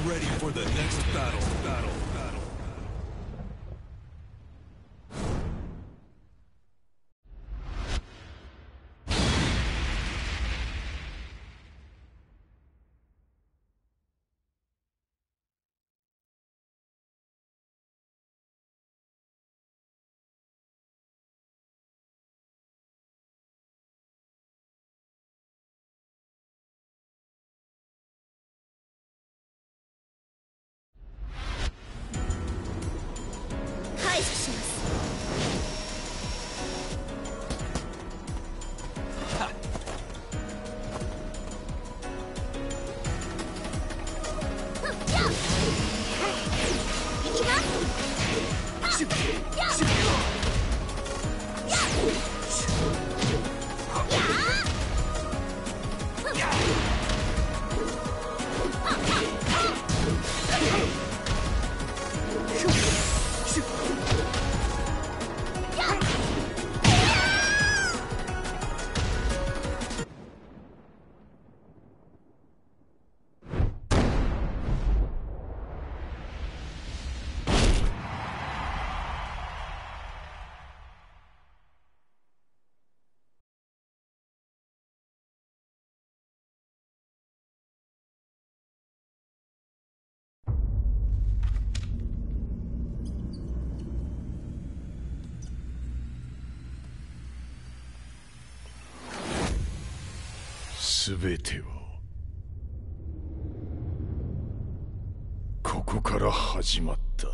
ready for the next battle.全てはここから始まった。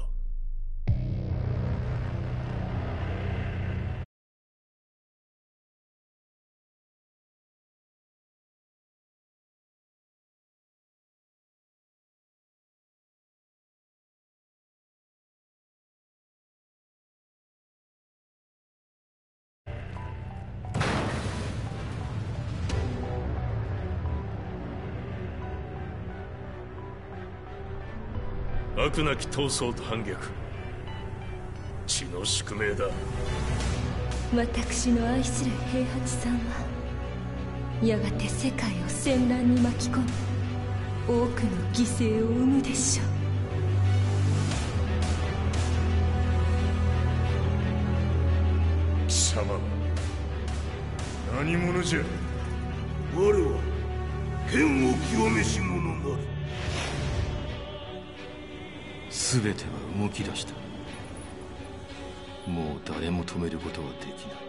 悪なき闘争と反逆、血の宿命だ。私の愛する平八さんはやがて世界を戦乱に巻き込み多くの犠牲を生むでしょう。貴様何者じゃ。我は剣を極めし者なり。全ては動き出した。もう誰も止めることはできない。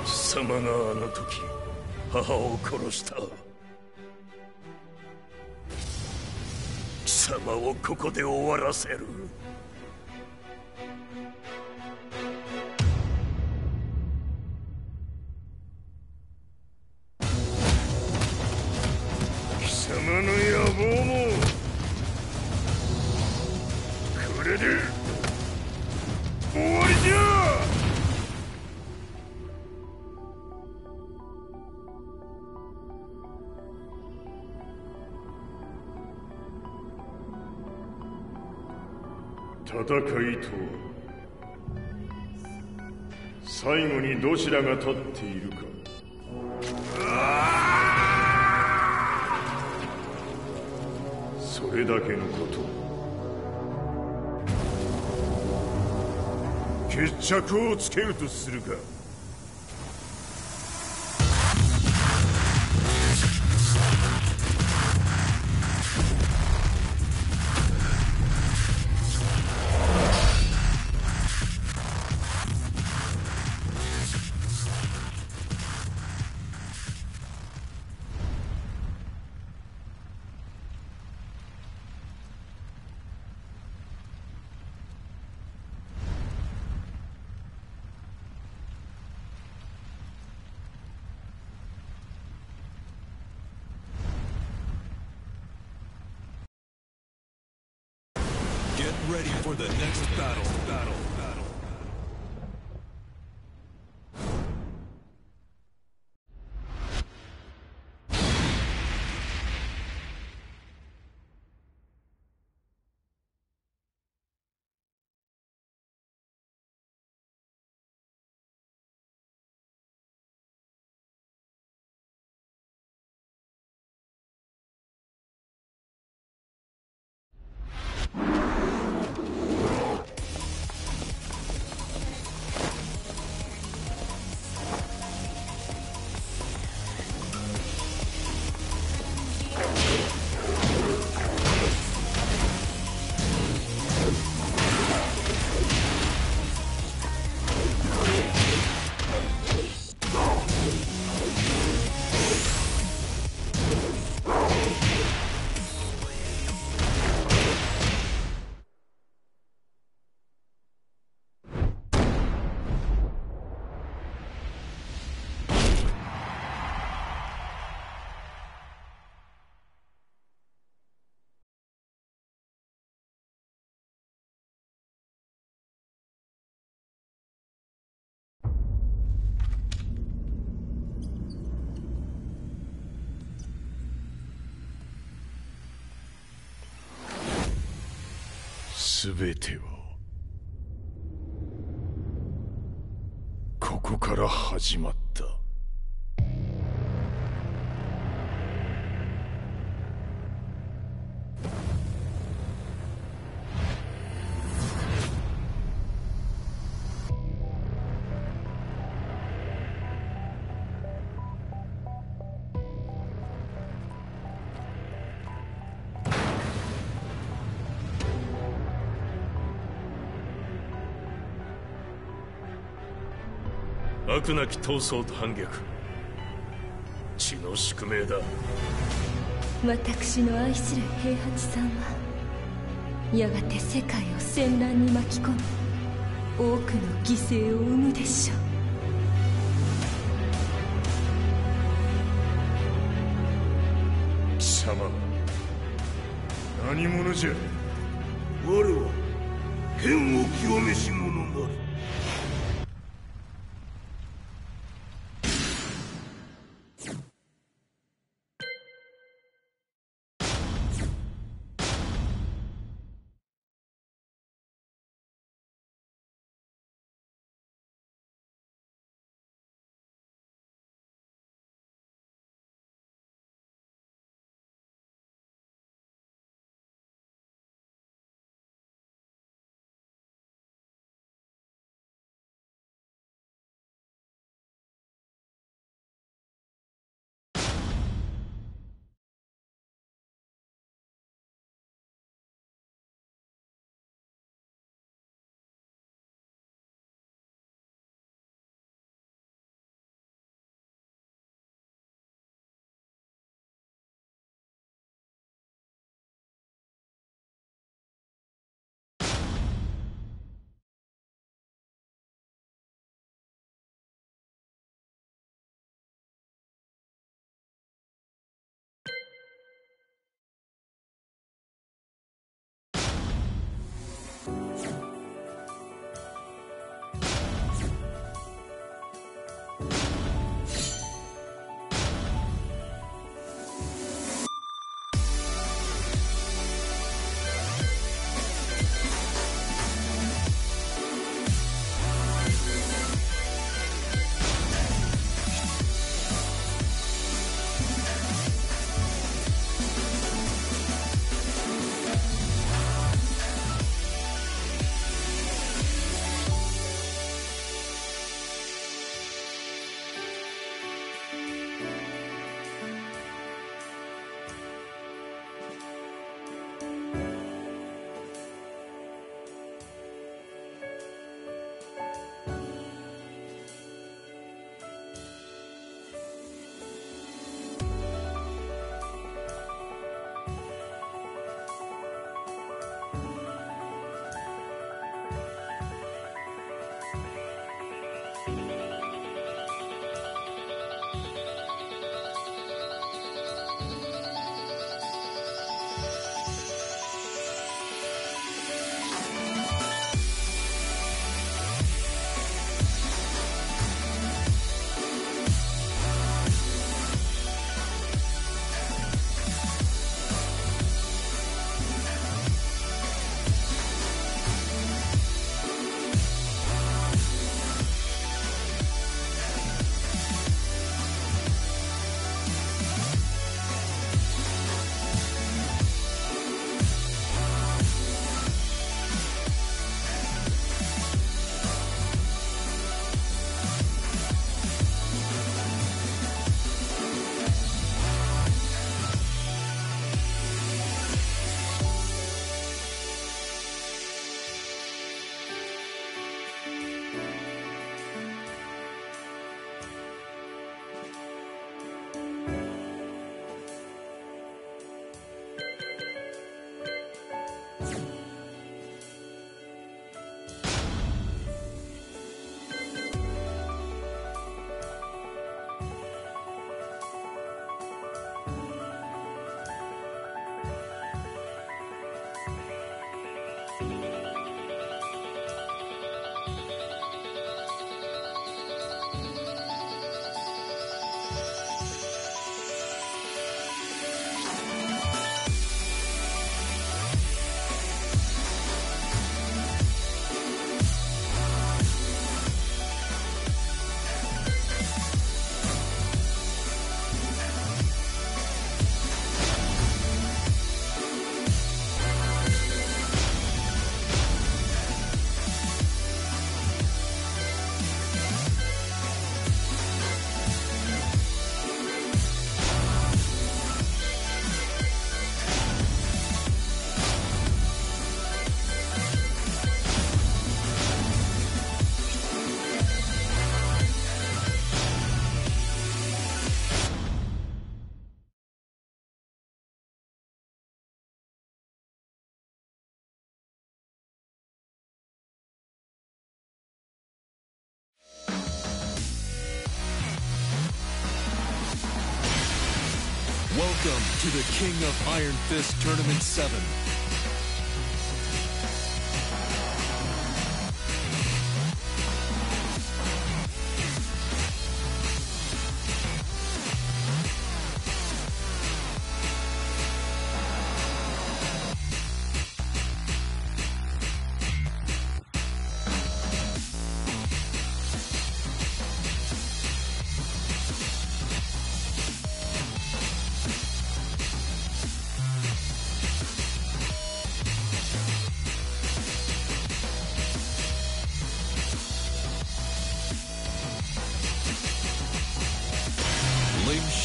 貴様があの時母を殺した。貴様をここで終わらせる。貴様の野望もこれで終わりじゃ。戦いとは最後にどちらが立っているか。それだけのこと。決着をつけるとするか。ready for the next battle. Battle. 全てはここから始まった。悪なき闘争と反逆、血の宿命だ。私の愛する平八さんはやがて世界を戦乱に巻き込み多くの犠牲を生むでしょう。貴様何者じゃ。我は剣を極めし者なる。Welcome to the King of Iron Fist Tournament 7.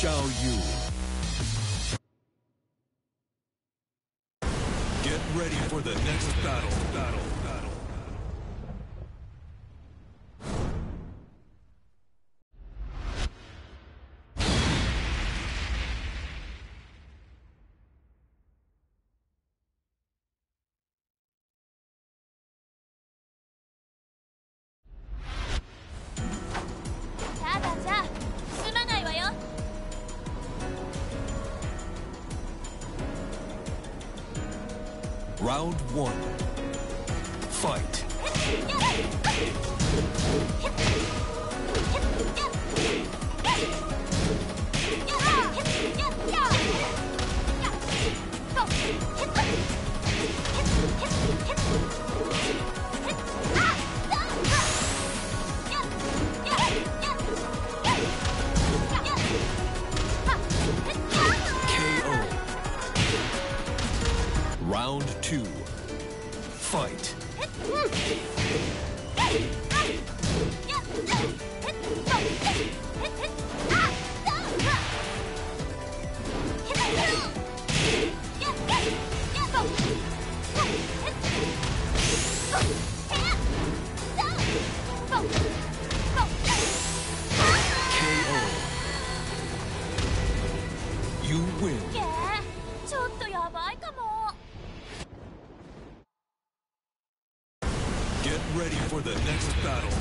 Yu. Get ready for the next battle. Round 1. Fight. Round 2. Fight. KO. You win. Get ready for the next battle.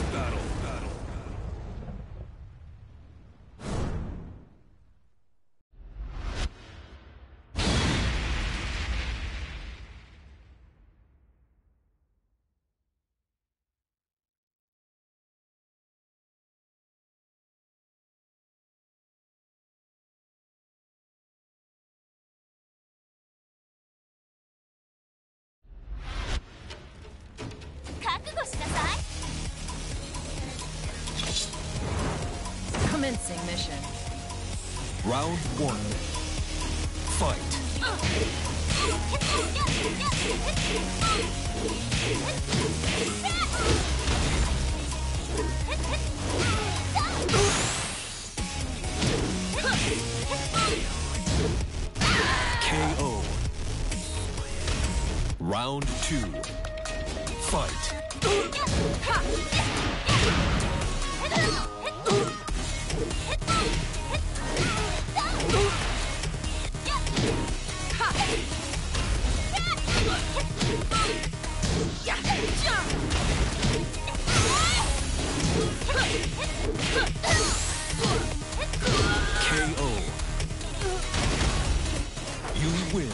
Commencing mission. Round 1. Fight. KO. Round 2. Fight. KO. You win.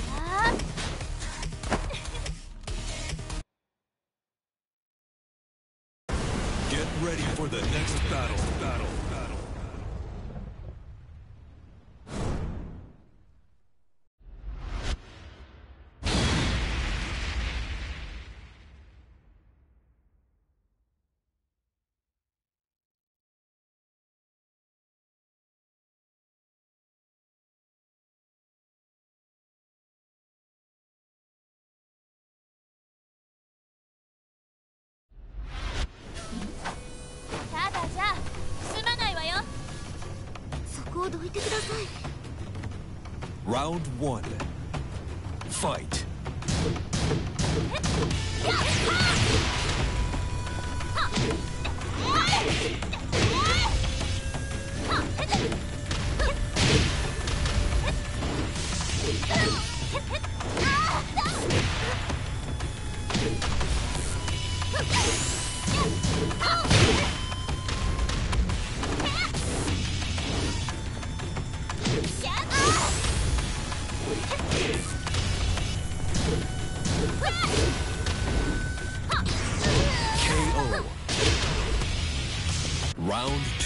Get ready for the next battle. Round 1. Fight.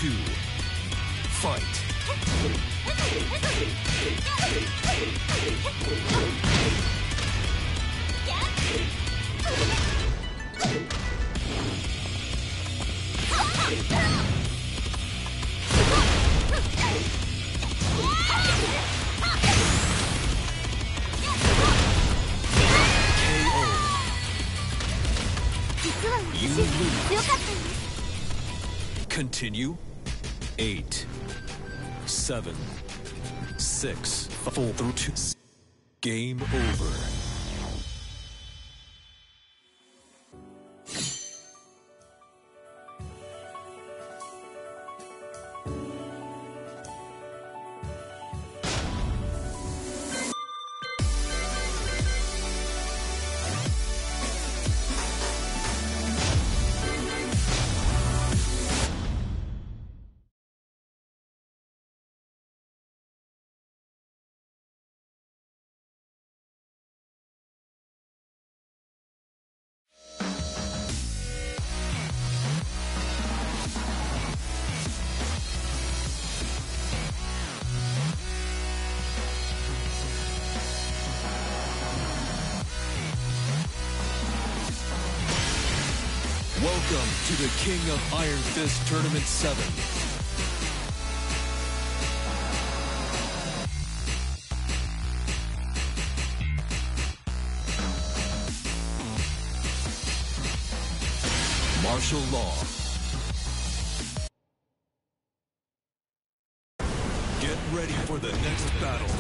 2. Fight. Continue. 8, 7, 6, 4, 2. Game over. Welcome to the King of Iron Fist Tournament 7. Martial law. Get ready for the next battle.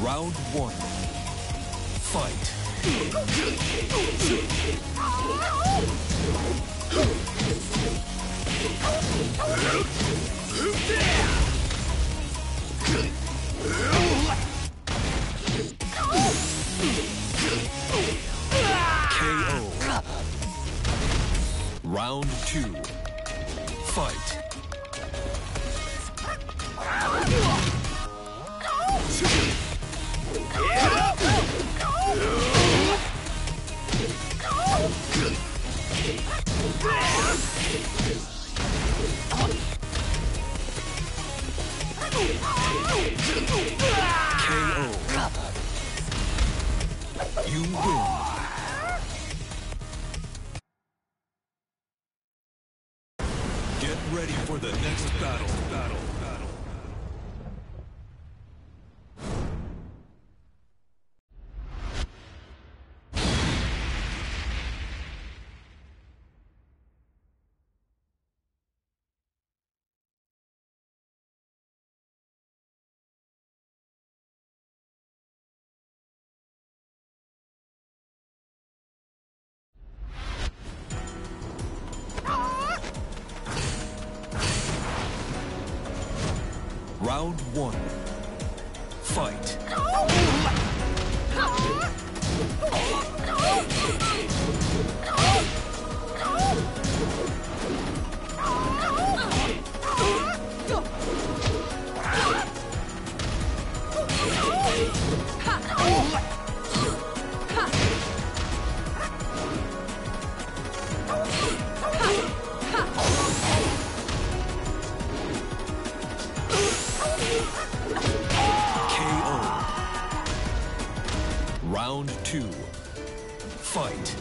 Round 1. Fight. KO. Round 2. Fight. KO. You win. Get ready for the next battle. Round 1. Fight. Round 2. Fight.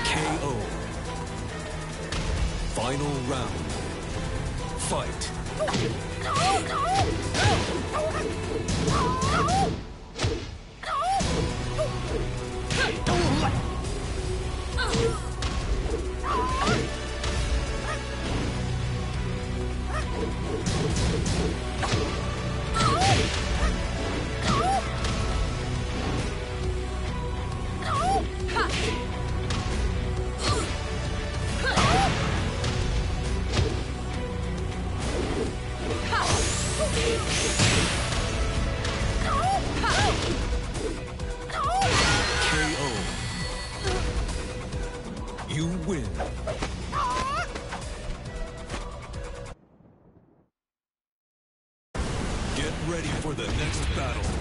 KO. Final round. Fight. You win. Get ready for the next battle.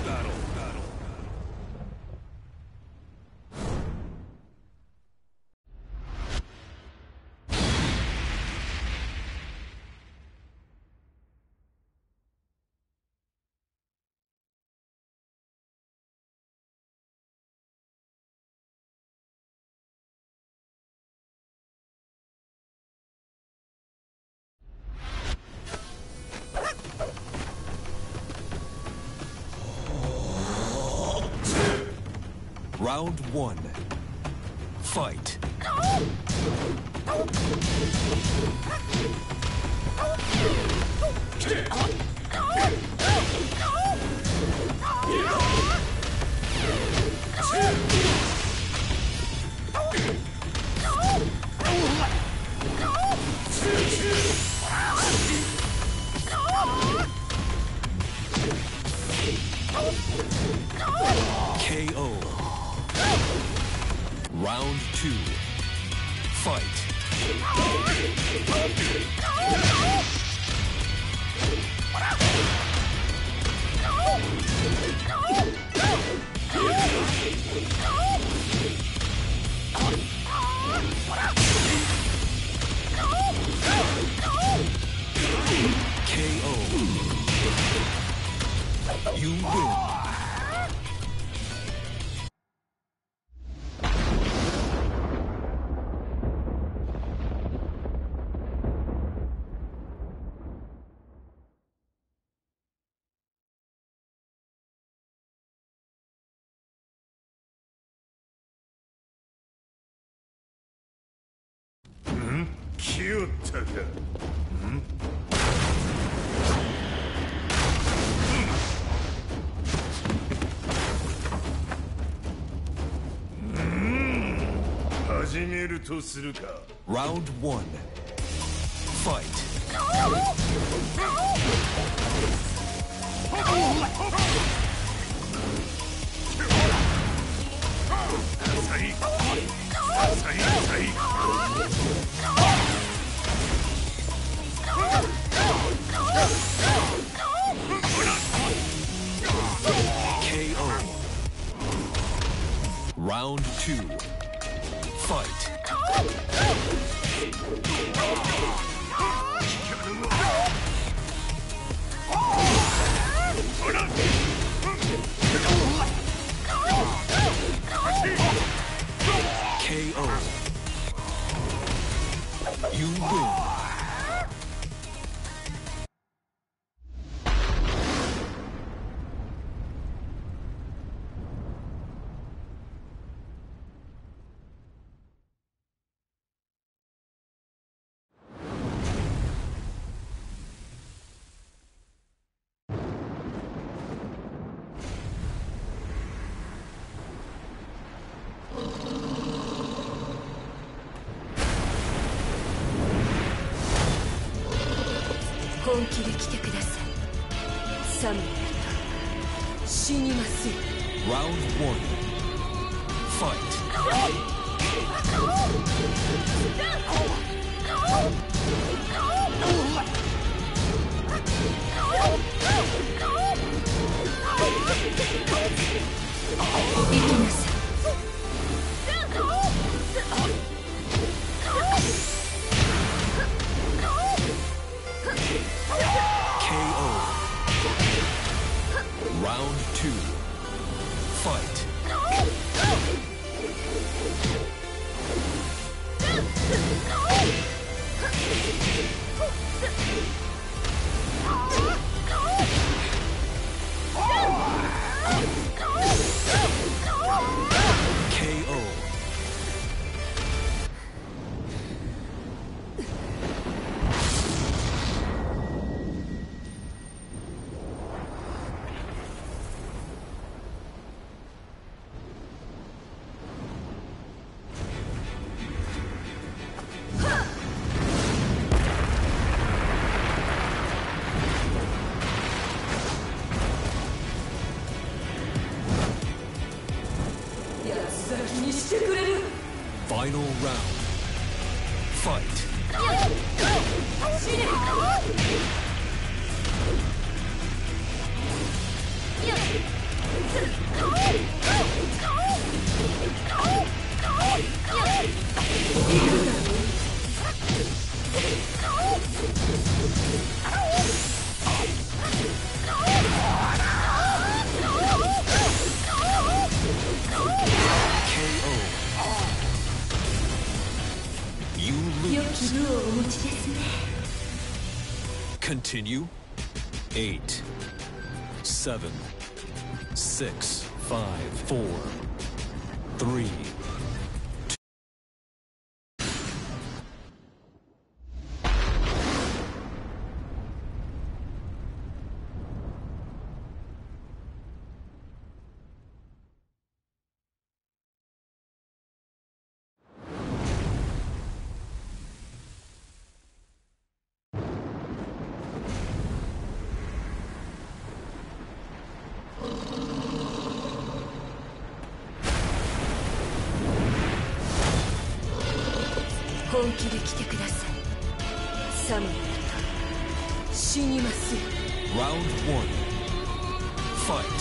Round 1. Fight. KO. Round 2. Fight. KO. You win.来よったか。始めるとするか。Round 1. Fight. KO. Round 2. Fight. KO. You win. Round 1. Fight. KO. Round 2. Fight. KO. Final round. Fight. Continue. 8, 7, 6, 5, 4, 3.本気で来てください。サム死にますよ。 Round 1. Fight.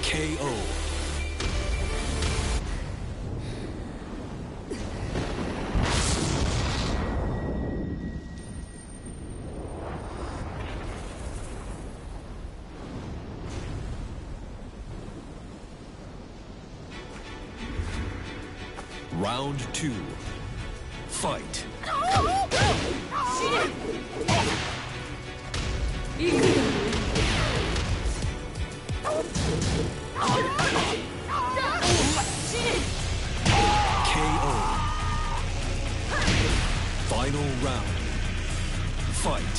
KO. Round 2. Fight. KO. Final round. Fight.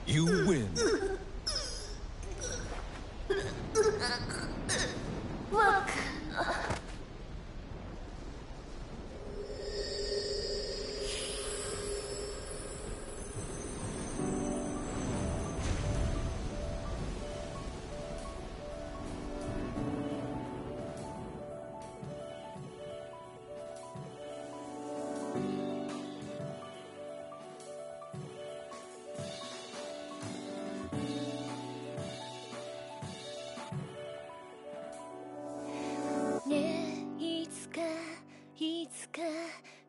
You win. Look.ねえ、いつか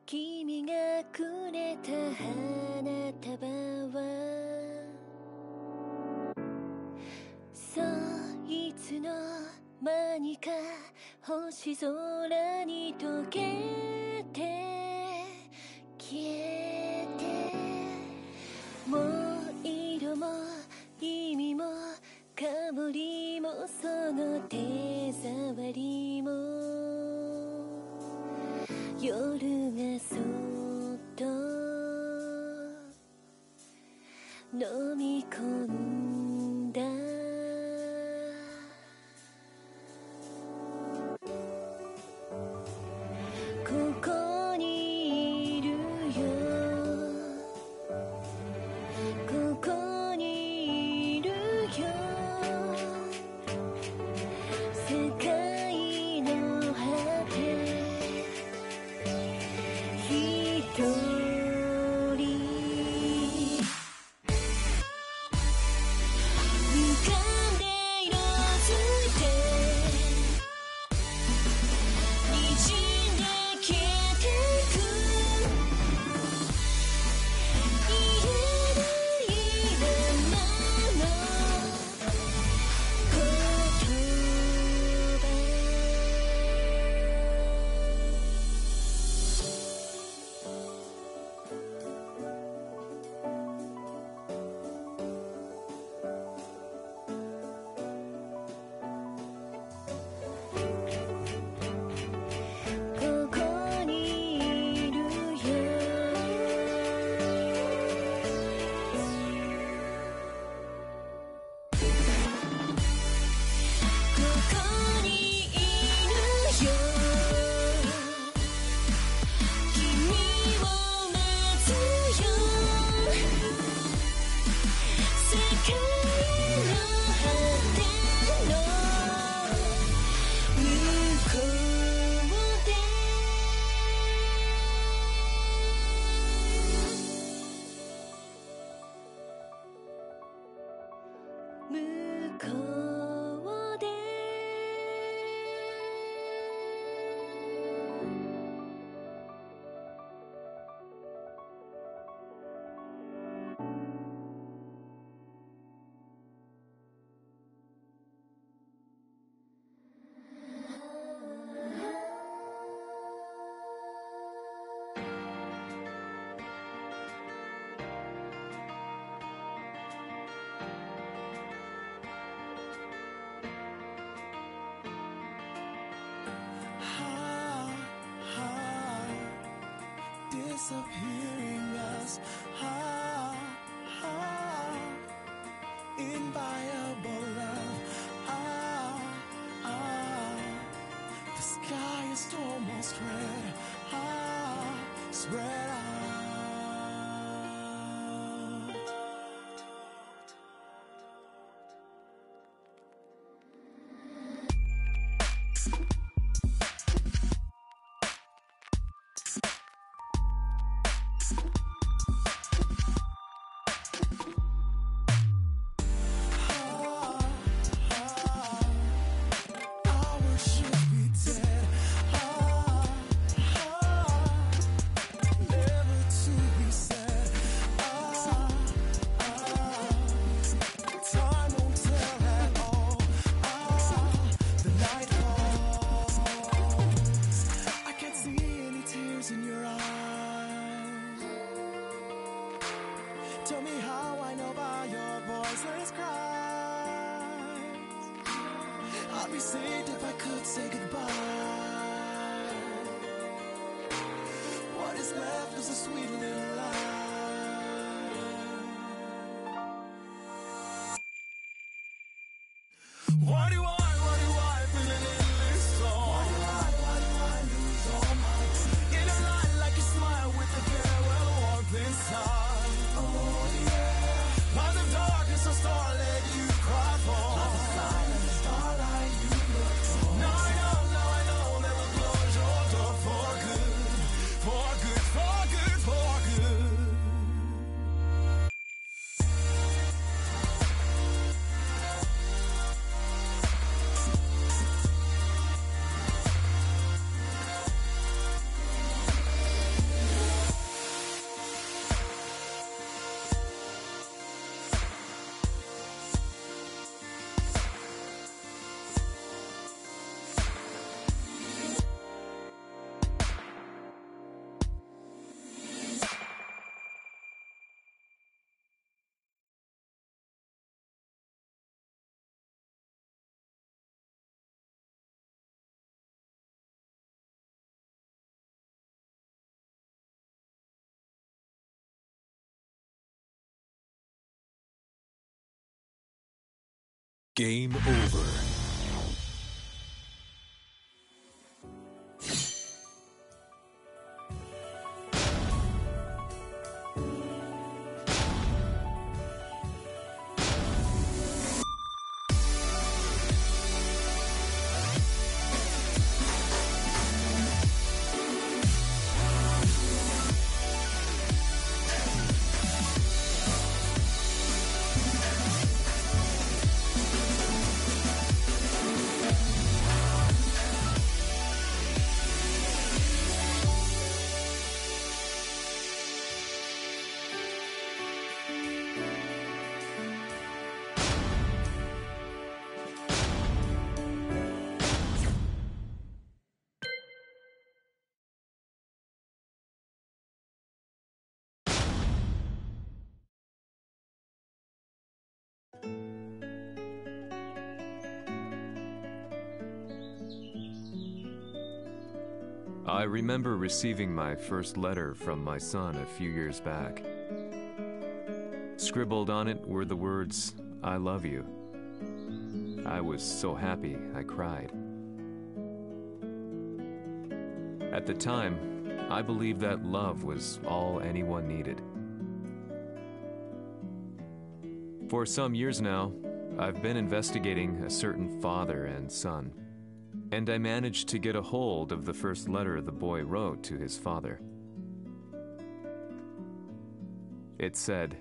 君がくれた花束はそいつの間にか星空に溶けて消えてもう色も意味も香りもその手触りも夜がそっと飲み込んだここにいるよここにいるよ世界の果て disappearing us. Inviolable love. The sky is almost red. Spread out. Tell me how I know by your voiceless cries. I'd be saved if I could say goodbye. What is left is a sweet little lie. Why do I feel an endless song? Why do I lose all my in a light like a smile with a farewell warmth inside? By the darkness of starlight you cry for. Like the silent starlight you look for. Now I know that will close your door for good. For good, for good, for good. Game over. I remember receiving my first letter from my son a few years back. Scribbled on it were the words, "I love you." I was so happy I cried. At the time, I believed that love was all anyone needed. For some years now, I've been investigating a certain father and son, and I managed to get a hold of the first letter the boy wrote to his father. It said,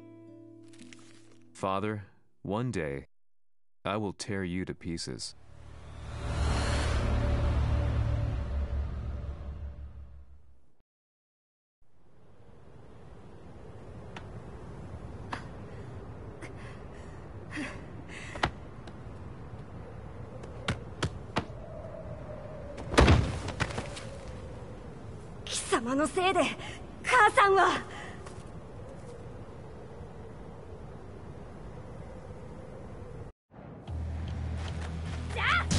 "Father, one day, I will tear you to pieces."貴様のせいで母さんは。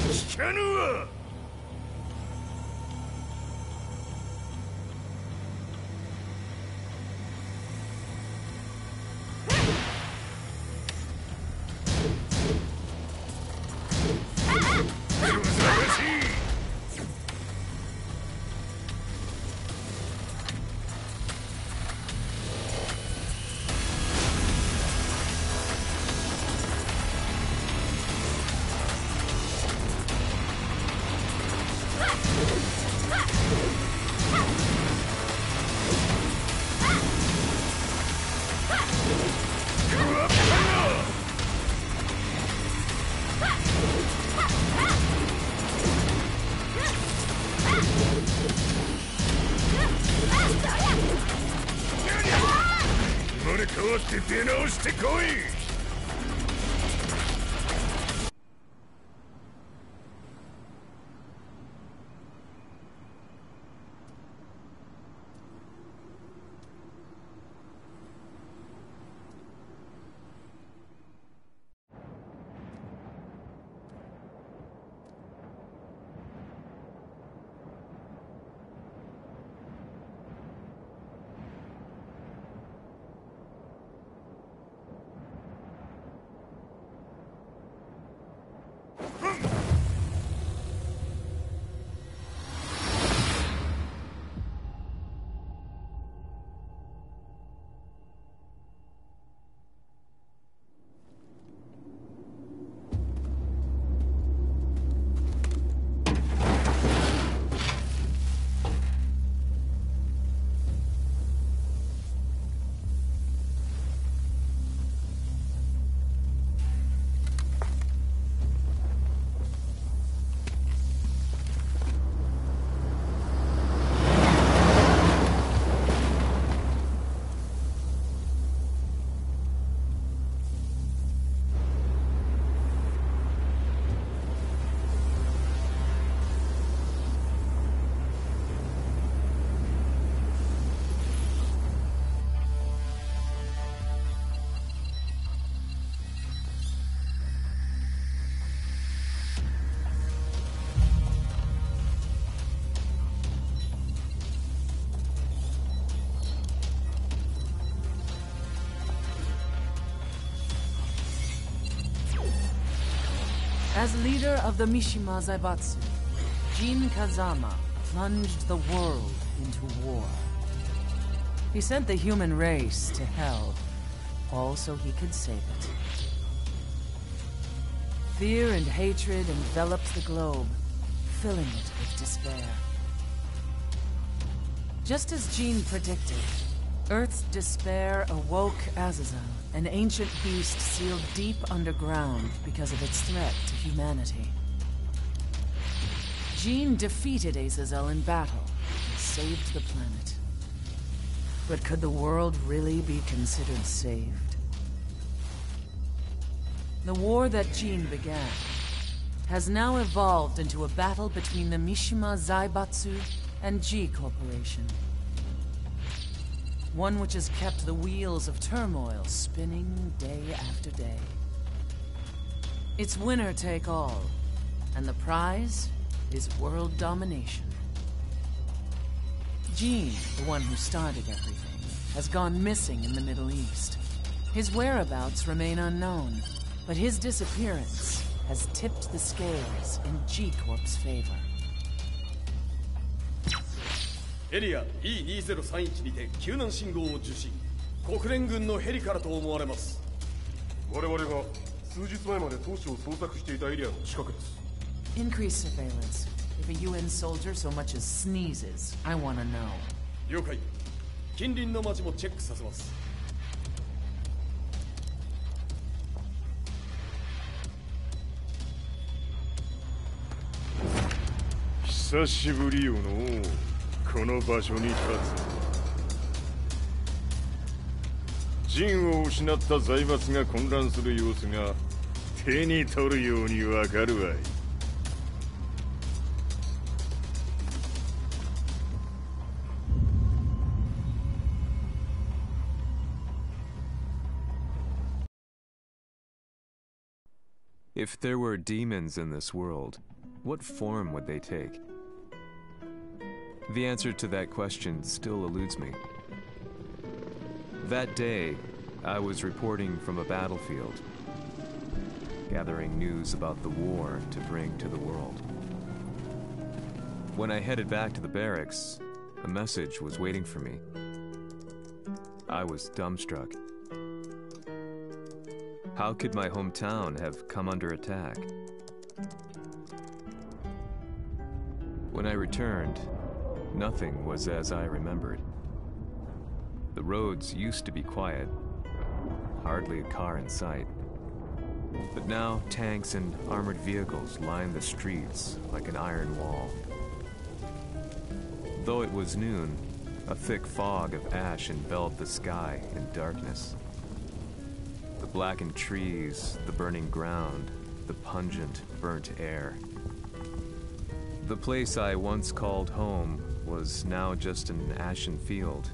聞かぬわ。生まれ変わって出直してこい。As leader of the Mishima Zaibatsu, Jin Kazama plunged the world into war. He sent the human race to hell, all so he could save it. Fear and hatred enveloped the globe, filling it with despair. Just as Jin predicted, Earth's despair awoke Azazel, an ancient beast sealed deep underground because of its threat to humanity. Jin defeated Azazel in battle and saved the planet. But could the world really be considered saved? The war that Jin began has now evolved into a battle between the Mishima Zaibatsu and G Corporation. One which has kept the wheels of turmoil spinning day after day. It's winner take all, and the prize is world domination. Jin, the one who started everything, has gone missing in the Middle East. His whereabouts remain unknown, but his disappearance has tipped the scales in G-Corp's favor. エリア E2031 にて救難信号を受信。国連軍のヘリからと思われます。我々が数日前まで当初を捜索していたエリアの近くです。 Increase surveillance. If a UN soldier so much as sneezes, I want to know. 了解。近隣の町もチェックさせます。久しぶりよのこの場所に立つ。陣を失った財閥が混乱する様子が手に取るようにわかるわい。If there were demons in this world, what form would they take? The answer to that question still eludes me. That day, I was reporting from a battlefield, gathering news about the war to bring to the world. When I headed back to the barracks, a message was waiting for me. I was dumbstruck. How could my hometown have come under attack? When I returned, nothing was as I remembered. The roads used to be quiet, hardly a car in sight. But now tanks and armored vehicles line the streets like an iron wall. Though it was noon, a thick fog of ash enveloped the sky in darkness. The blackened trees, the burning ground, the pungent, burnt air. The place I once called home was now just an ashen field,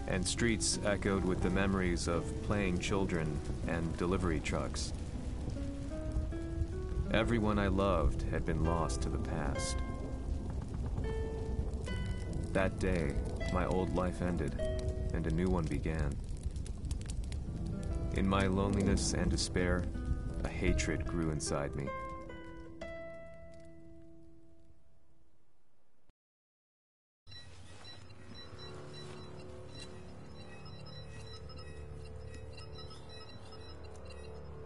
and streets echoed with the memories of playing children and delivery trucks. Everyone I loved had been lost to the past. That day, my old life ended, and a new one began. In my loneliness and despair, a hatred grew inside me.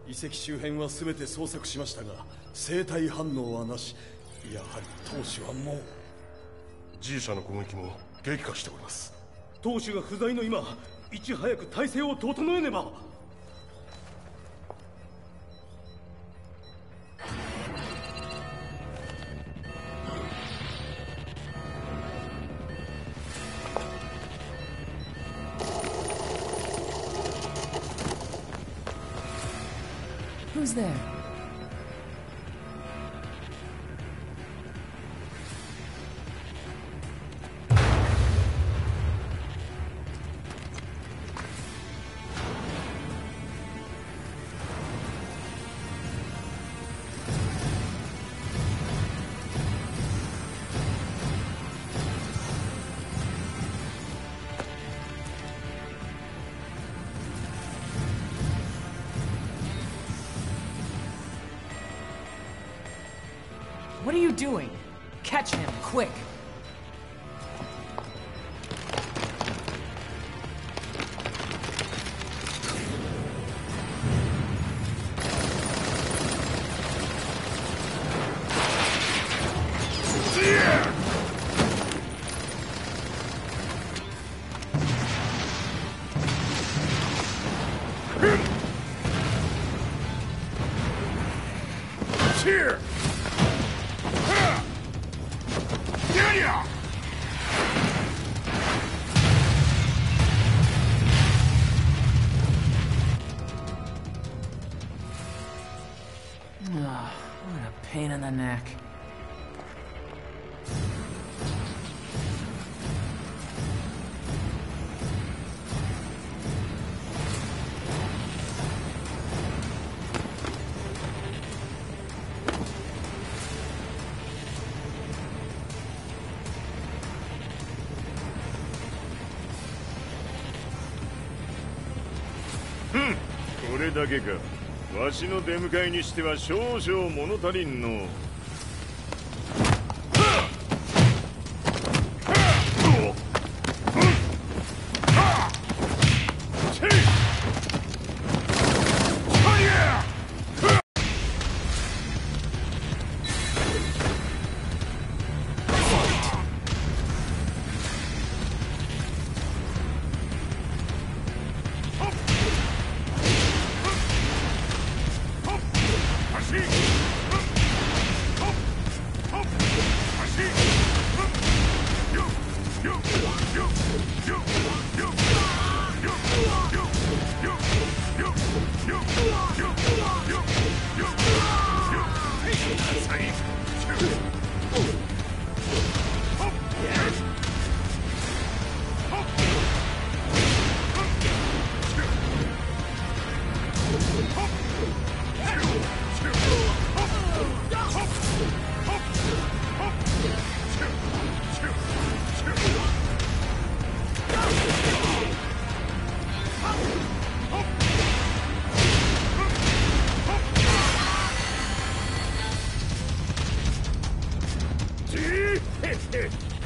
遺跡周辺は全て捜索しましたが生体反応はなし。やはり当主はもう。 G 社の攻撃も激化しております。当主が不在の今、いち早く体制を整えねば。Who's there? What are you doing? Catch him, quick! Here! What a pain in the neck. Hmm. これだけか。わしの出迎えにしては少々物足りんの。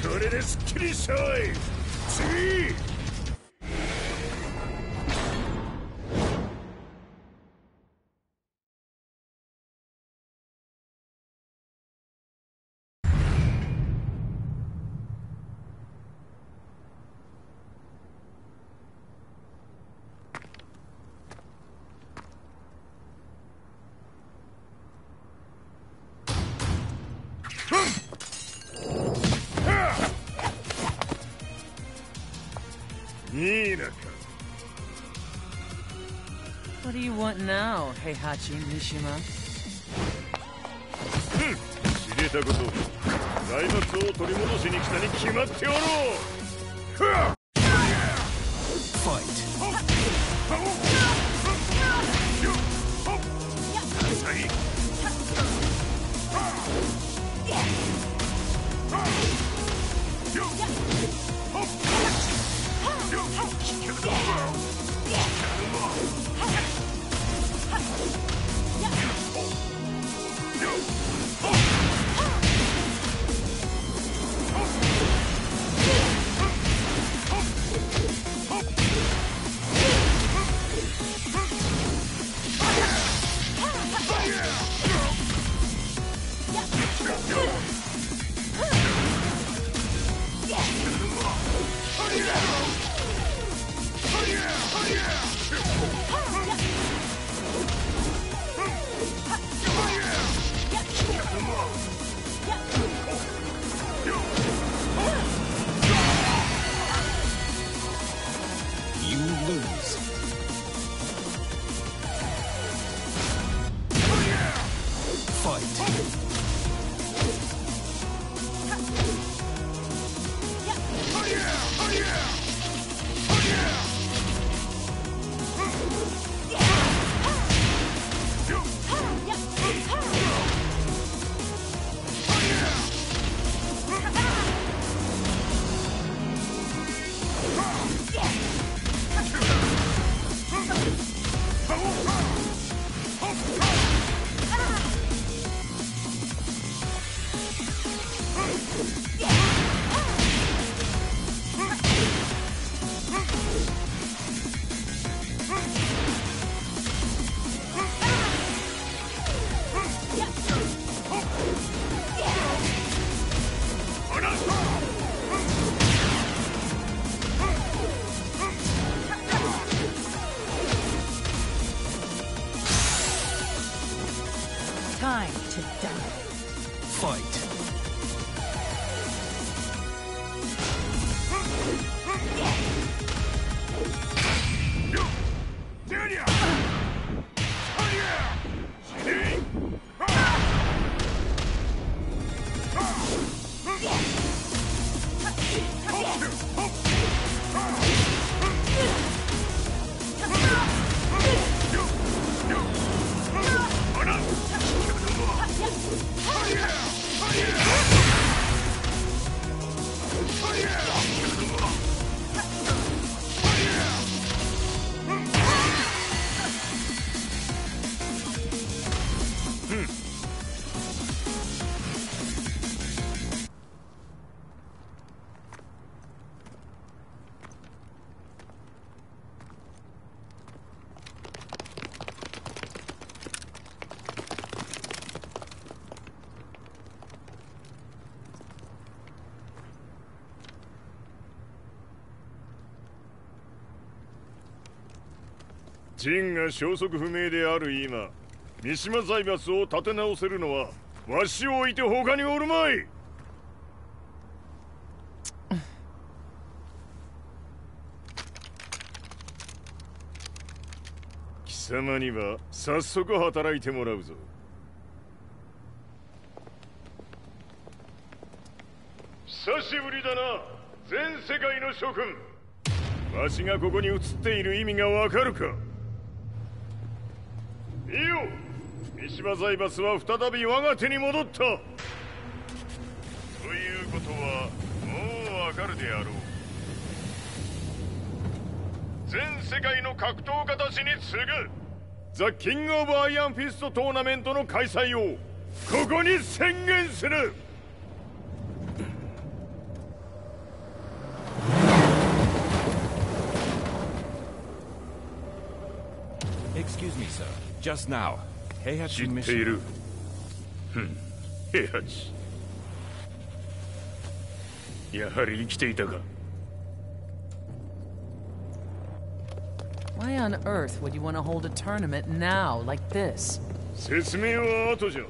これですっきりしたわい。次。What do you want now, Heihachi Mishima? 知れたこと財閥を取り戻しに来たに決まっておろう。Time to die. Fight.「ジンが消息不明である今三島財閥を立て直せるのはわしを置いて他におるまい!」貴様には早速働いてもらうぞ。久しぶりだな、全世界の諸君。わしがここに映っている意味がわかるか。いいよ、三島財閥は再び我が手に戻ったということはもうわかるであろう。全世界の格闘家たちに次ぐザ・キング・オブ・アイアンフィストトーナメントの開催をここに宣言する。Excuse me, sir. Just now, Heihachi 知っている。平八。やはり生きていたか。Why on earth would you want to hold a tournament now, like this? 説明は後じゃ。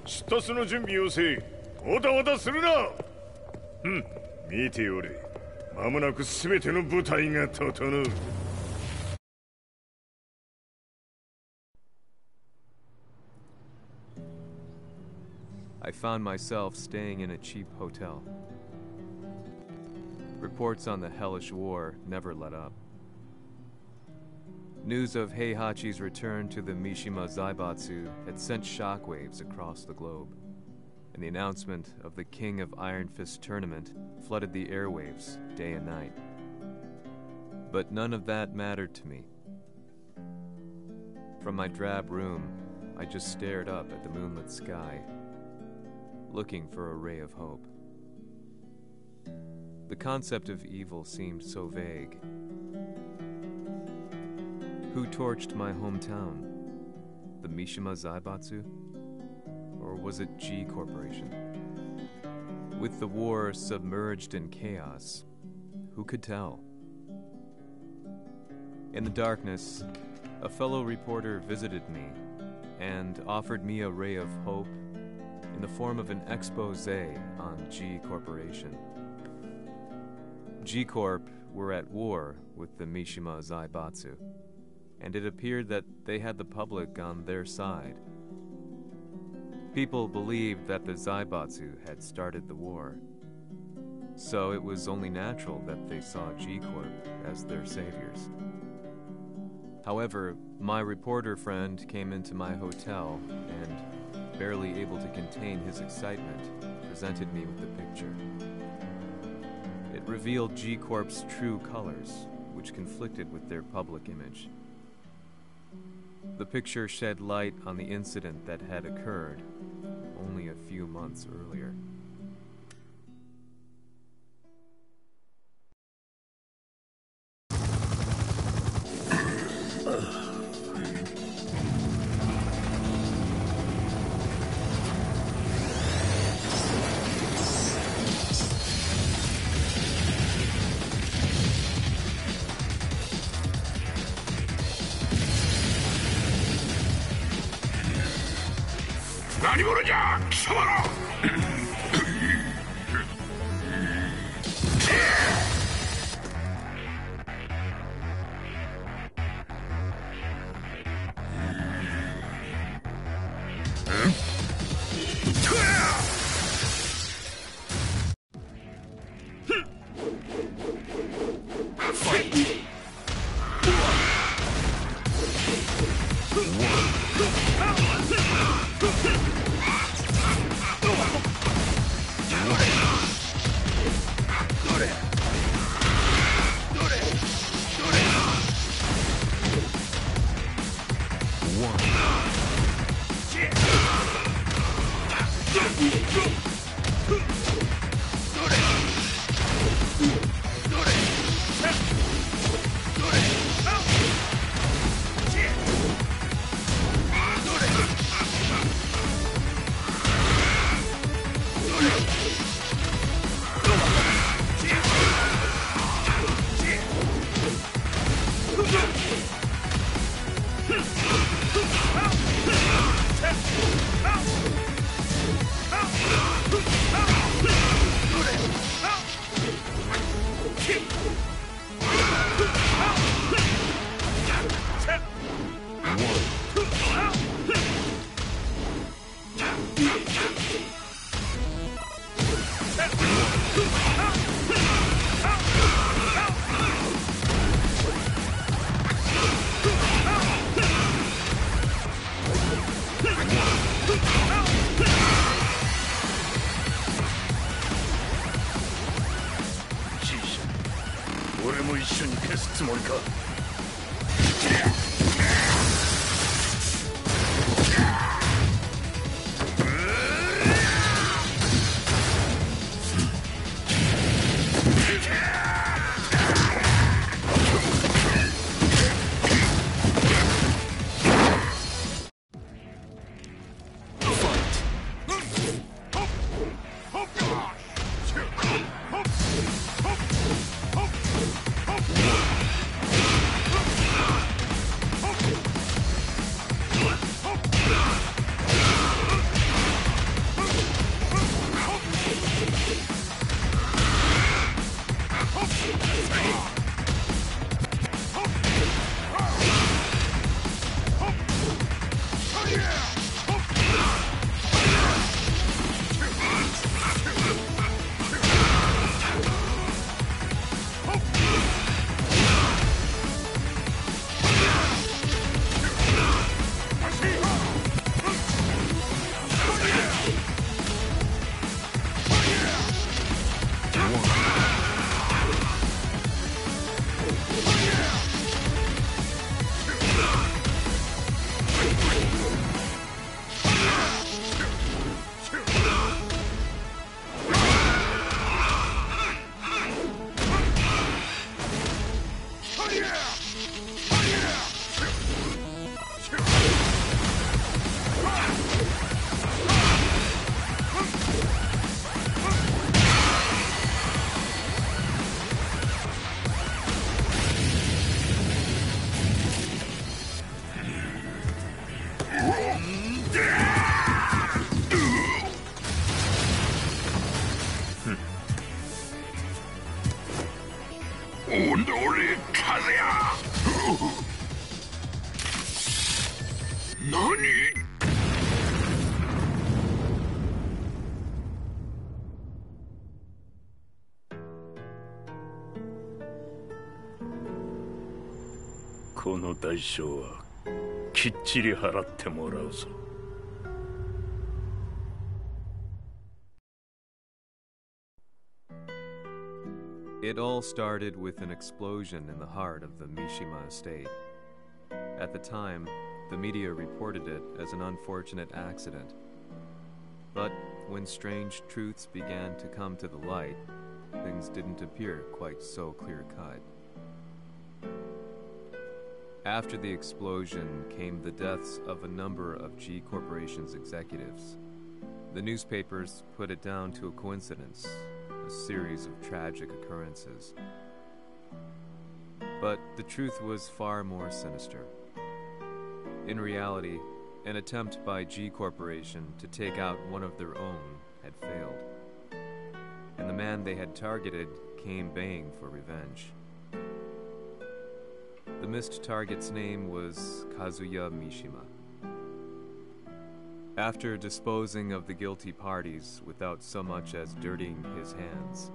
出立の準備をせい。おたおたするな。見ておれ。間もなく全ての部隊が整う。I found myself staying in a cheap hotel. Reports on the hellish war never let up. News of Heihachi's return to the Mishima Zaibatsu had sent shockwaves across the globe, and the announcement of the King of Iron Fist tournament flooded the airwaves day and night. But none of that mattered to me. From my drab room, I just stared up at the moonlit sky, looking for a ray of hope. The concept of evil seemed so vague. Who torched my hometown? The Mishima Zaibatsu? Or was it G Corporation? With the war submerged in chaos, who could tell? In the darkness, a fellow reporter visited me and offered me a ray of hope in the form of an expose on G Corporation. G Corp were at war with the Mishima Zaibatsu, and it appeared that they had the public on their side. People believed that the Zaibatsu had started the war, so it was only natural that they saw G Corp as their saviors. However, my reporter friend came into my hotel and, barely able to contain his excitement, presented me with the picture. It revealed G Corp's true colors, which conflicted with their public image. The picture shed light on the incident that had occurred only a few months earlier. 오늘의 카드야! 너니?この代償はきっちり払ってもらうぞ。It all started with an explosion in the heart of the Mishima estate. At the time, the media reported it as an unfortunate accident. But when strange truths began to come to the light, things didn't appear quite so clear-cut. After the explosion came the deaths of a number of G Corporation's executives. The newspapers put it down to a coincidence, a series of tragic occurrences. But the truth was far more sinister. In reality, an attempt by G Corporation to take out one of their own had failed, and the man they had targeted came baying for revenge. The missed target's name was Kazuya Mishima. After disposing of the guilty parties without so much as dirtying his hands,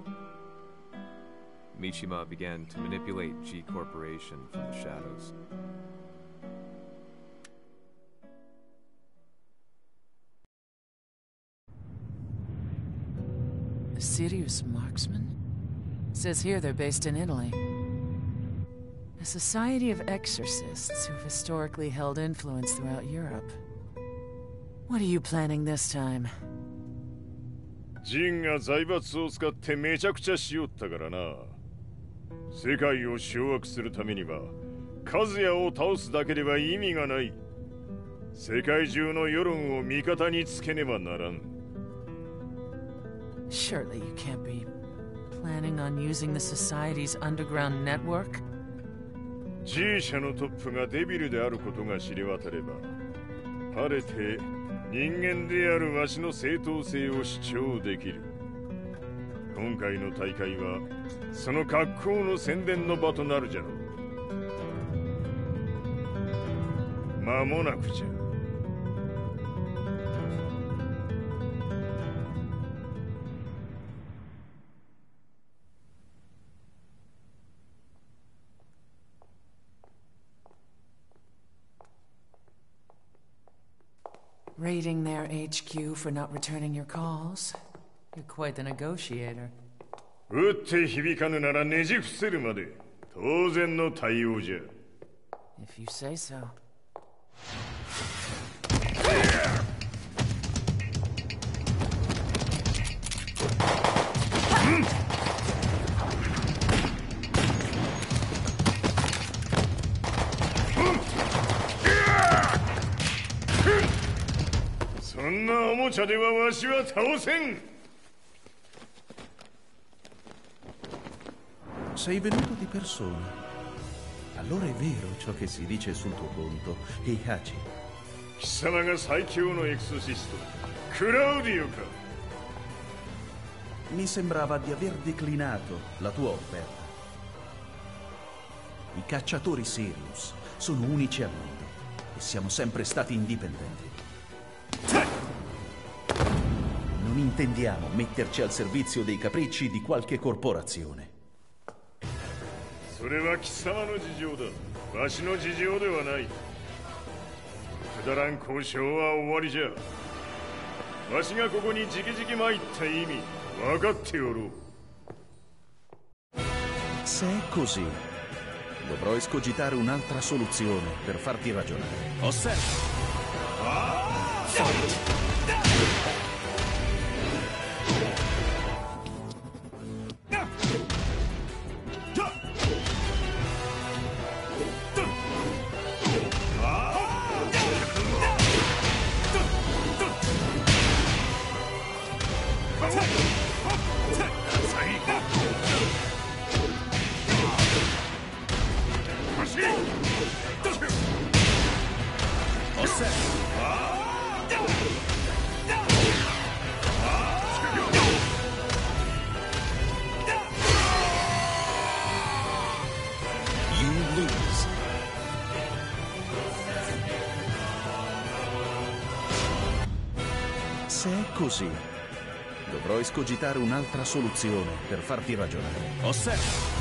Mishima began to manipulate G Corporation from the shadows. A serious marksman? It says here they're based in Italy. A society of exorcists who've historically held influence throughout Europe. What are you planning this time? ジンが財閥を使ってめちゃくちゃしよったからな。世界を掌握するためにはカズヤを倒すだけでは意味がない。世界中の世論を味方につけねばならん。Surely you can't be planning on using the society's underground network? G 社のトップがデビルであることが知れ渡れば、晴れて人間であるわしの正当性を主張できる。今回の大会はその格好の宣伝の場となるじゃろう。間もなくじゃ。Raiding their HQ for not returning your calls? You're quite the negotiator. 撃って響かぬならねじ伏せるまで当然の対応じゃ。If you say so. Sei venuto di persona. Allora è vero ciò che si dice sul tuo conto, Heihachi. 貴様が最強のエクソシスト、クラウディオか。Mi sembrava di aver declinato la tua offerta. I cacciatori Sirius sono unici al mondo e siamo sempre stati indipendenti. Non intendiamo metterci al servizio dei capricci di qualche corporazione. それは貴様の事情だ。わしの事情ではない。くだらん交渉は終わりじゃ。わしがここに直々参った意味分かっておろう。Se è così, dovrò escogitare un'altra soluzione per farti ragionare. Osserva! così, dovrò escogitare un'altra soluzione per farti ragionare. Osserva!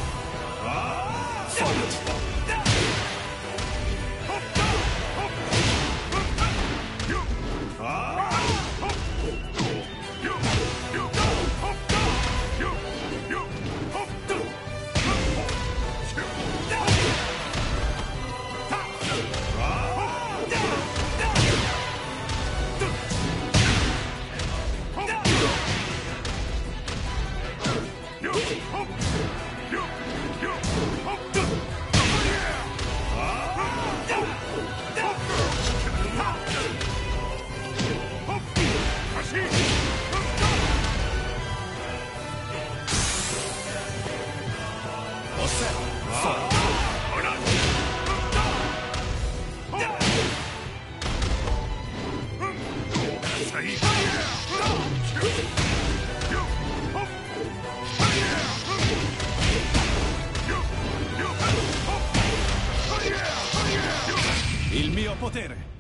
Il mio potere!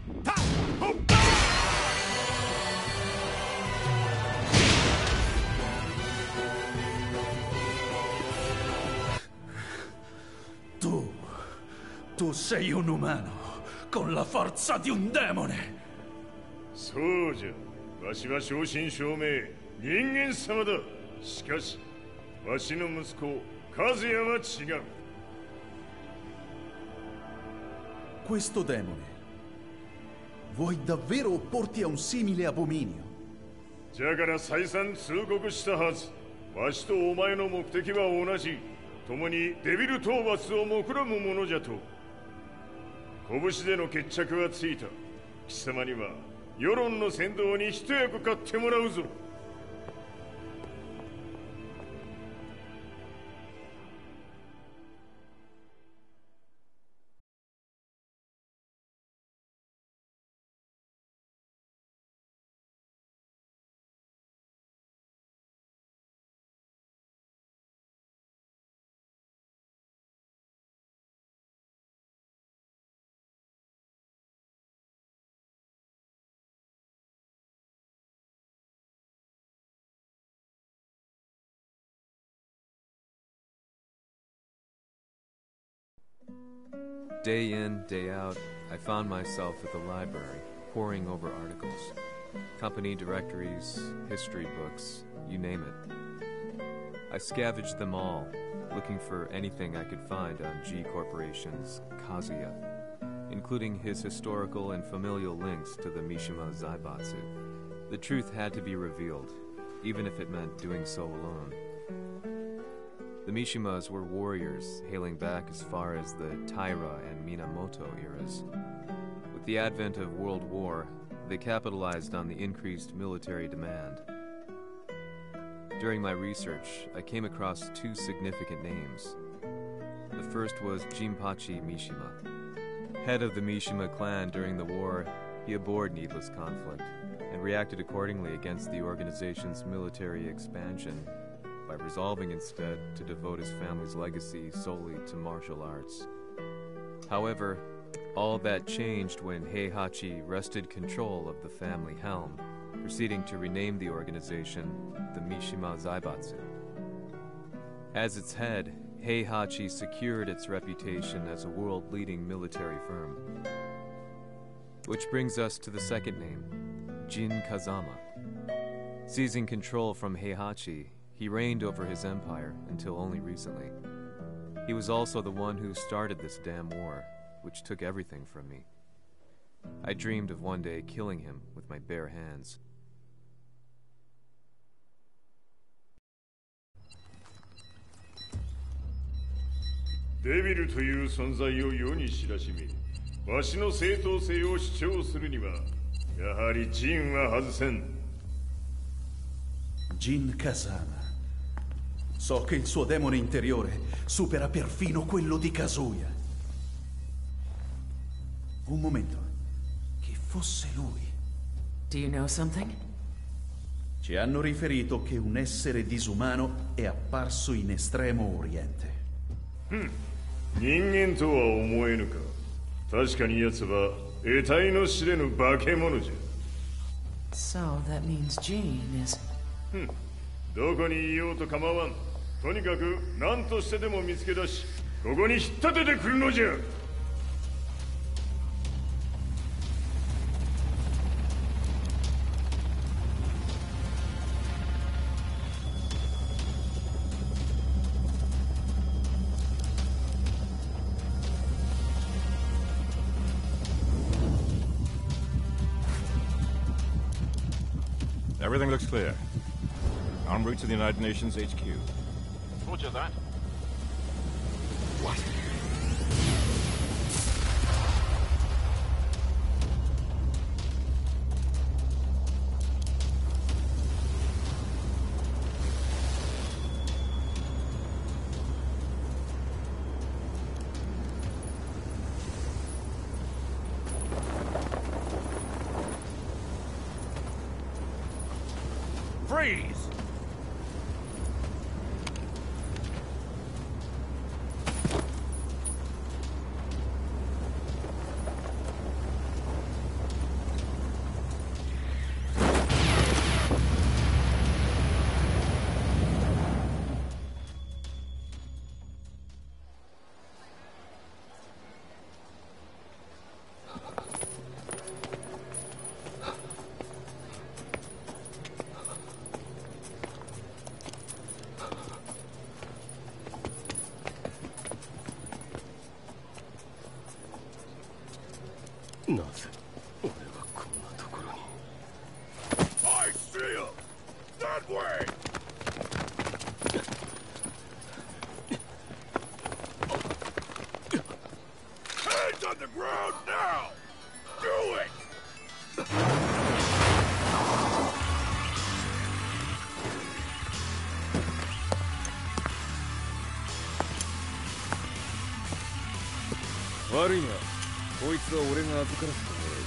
Tu sei un umano, con la forza di un demone! そうじゃ、わしは正真正銘人間様だ。しかしわしの息子和也は違う。 Questo demone, vuoi davvero opporti a un simile abominio? じゃから再三通告したはず。わしとお前の目的は同じ。共にデビル討伐を目論むものじゃと。拳での決着はついた。貴様には世論の先導に一役買ってもらうぞ。 Day in, day out, I found myself at the library, poring over articles. Company directories, history books, you name it. I scavenged them all, looking for anything I could find on G Corporation's Kazuya, including his historical and familial links to the Mishima Zaibatsu. The truth had to be revealed, even if it meant doing so alone. The Mishimas were warriors hailing back as far as the Taira and Minamoto eras. With the advent of World War, they capitalized on the increased military demand. During my research, I came across two significant names. The first was Jinpachi Mishima. Head of the Mishima clan during the war, he abhorred needless conflict and reacted accordingly against the organization's military expansion by resolving instead to devote his family's legacy solely to martial arts. However, all that changed when Heihachi wrested control of the family helm, proceeding to rename the organization the Mishima Zaibatsu. As its head, Heihachi secured its reputation as a world-leading military firm. Which brings us to the second name, Jin Kazama. Seizing control from Heihachi, he reigned over his empire until only recently. He was also the one who started this damn war, which took everything from me. I dreamed of one day killing him with my bare hands. Devil という存在を世に知らしめ、わしの正当性を主張するには、やはりジンは外せん。 Jin Kazama. So che il suo demone interiore supera perfino quello di Kazuya. Un momento. Che fosse lui. Do you know something? Ci hanno riferito che un essere disumano è apparso in Estremo Oriente. 人間とは思えぬか。確かに奴は得体の知れぬ化け物じゃ。So that means Jean is... どこにいようと構わん。とにかく何としてでも見つけ出し、ここに引っ立ててくるのじゃ。Everything looks clear. En route to the United Nations HQ. Roger that. What? Freeze! I see him! That way! Hands on the ground now! Do it!悪いな。こいつは俺が預からせてもらう。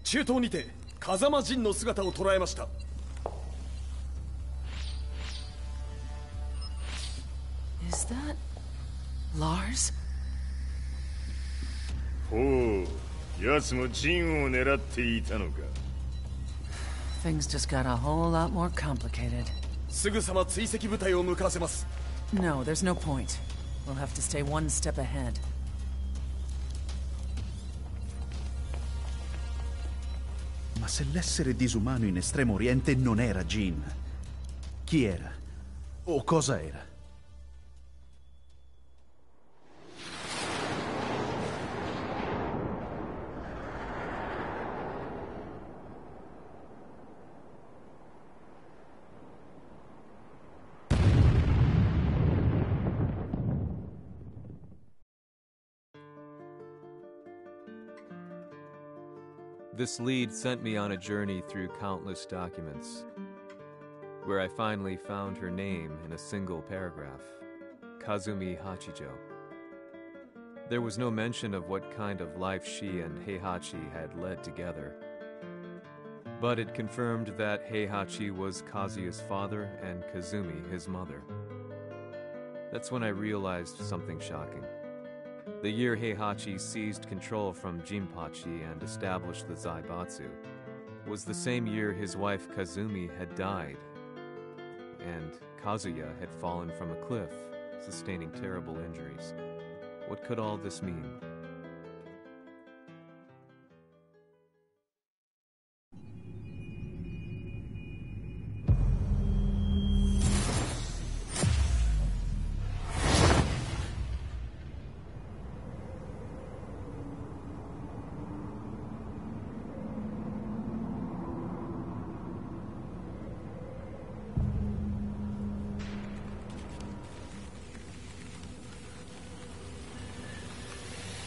中東にて風間陣の姿を捉えました。Is that... Lars? ほう、奴も陣を狙っていたのか。Things just got a whole lot more complicated. すぐさま追跡部隊を向かわせます。No, there's no point. We'll have to stay one step ahead. Ma se l'essere disumano in Estremo Oriente non era Jean, chi era? O cosa era? This lead sent me on a journey through countless documents, where I finally found her name in a single paragraph, Kazumi Hachijo. There was no mention of what kind of life she and Heihachi had led together. But it confirmed that Heihachi was Kazuya's father and Kazumi his mother. That's when I realized something shocking. The year Heihachi seized control from Jinpachi and established the Zaibatsu was the same year his wife Kazumi had died, and Kazuya had fallen from a cliff, sustaining terrible injuries. What could all this mean?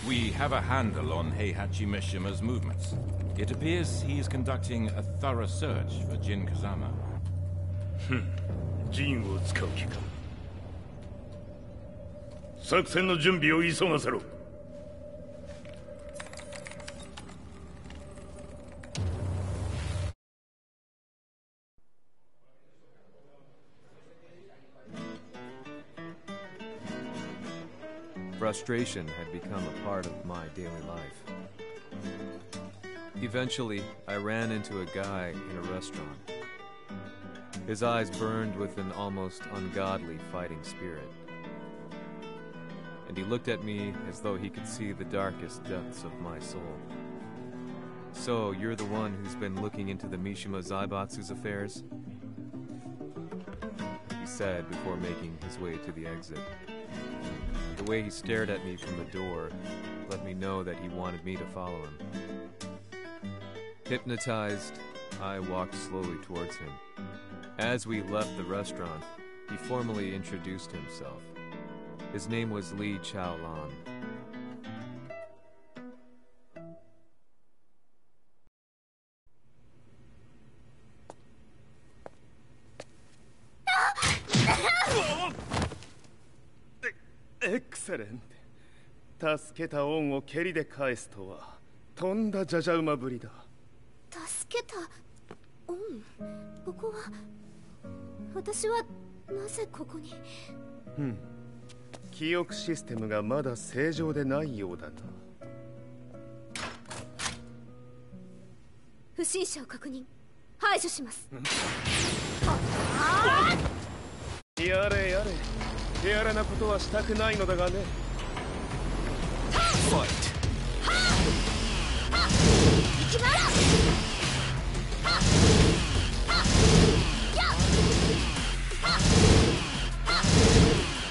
We have a handle on Heihachi Mishima's movements. It appears he is conducting a thorough search for Jin Kazama. ジンを使う気か。作戦の準備を急がせろ。Frustration had become a part of my daily life. Eventually, I ran into a guy in a restaurant. His eyes burned with an almost ungodly fighting spirit. And he looked at me as though he could see the darkest depths of my soul. So, you're the one who's been looking into the Mishima Zaibatsu's affairs? He said before making his way to the exit. The way he stared at me from the door let me know that he wanted me to follow him. Hypnotized, I walked slowly towards him. As we left the restaurant, he formally introduced himself. His name was Li Chaolan. Excellent. 助けた恩を蹴りで返すとはとんだじゃじゃ馬ぶりだ。助けた恩？ここは私はなぜここに？記憶システムがまだ正常でないようだな。不審者を確認。排除します。やれやれ。手荒なことはしたくないのだがね。ファイト。行きまら。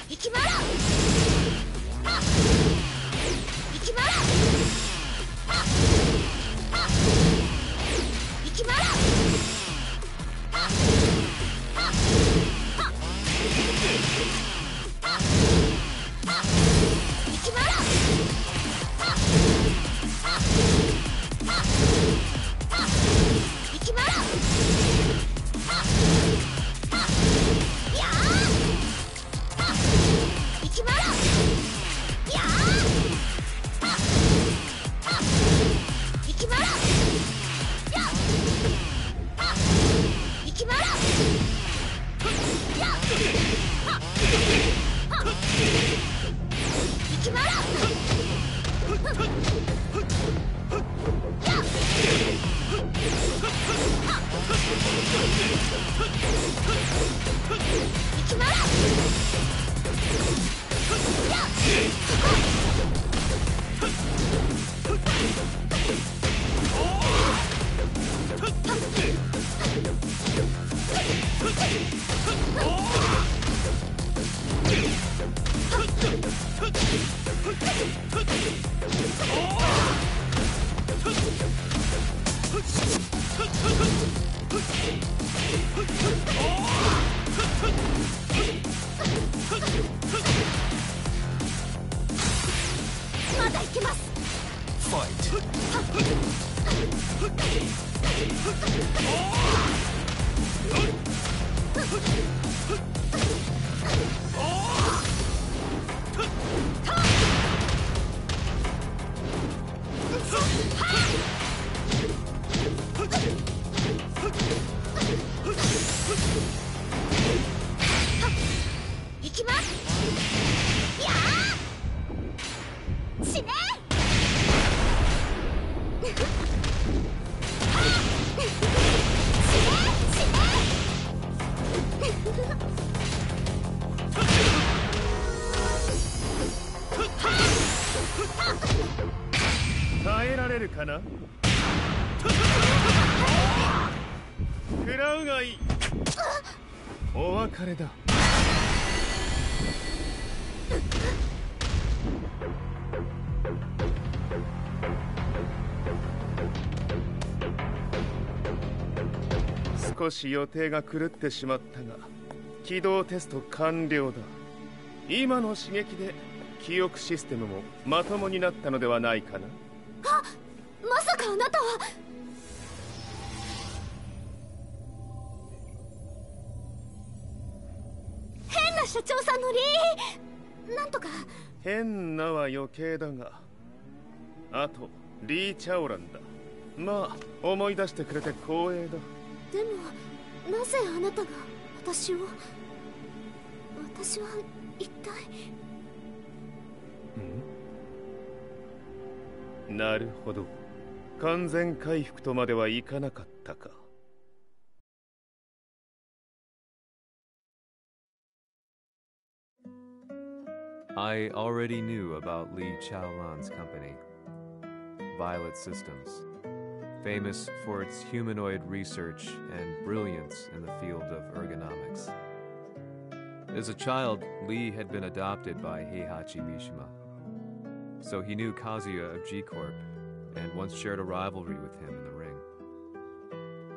行きまら。行きまら。行きまら。るかな。食らうがいい。お別れだ。少し予定が狂ってしまったが、起動テスト完了だ。今の刺激で記憶システムもまともになったのではないかな。あ、まさかあなたは。変な社長さんのリーなんとか。変なは余計だが、あとリー・チャオランだ。まあ思い出してくれて光栄だ。でもなぜあなたが私は一体。なるほど、完全回復とまではいかなかったか。I already knew about Li Chaolan's company, Violet Systems, famous for its humanoid research and brilliance in the field of ergonomics. As a child, Li had been adopted by Heihachi Mishima, so he knew Kazuya of G-Corp and once shared a rivalry with him in the ring.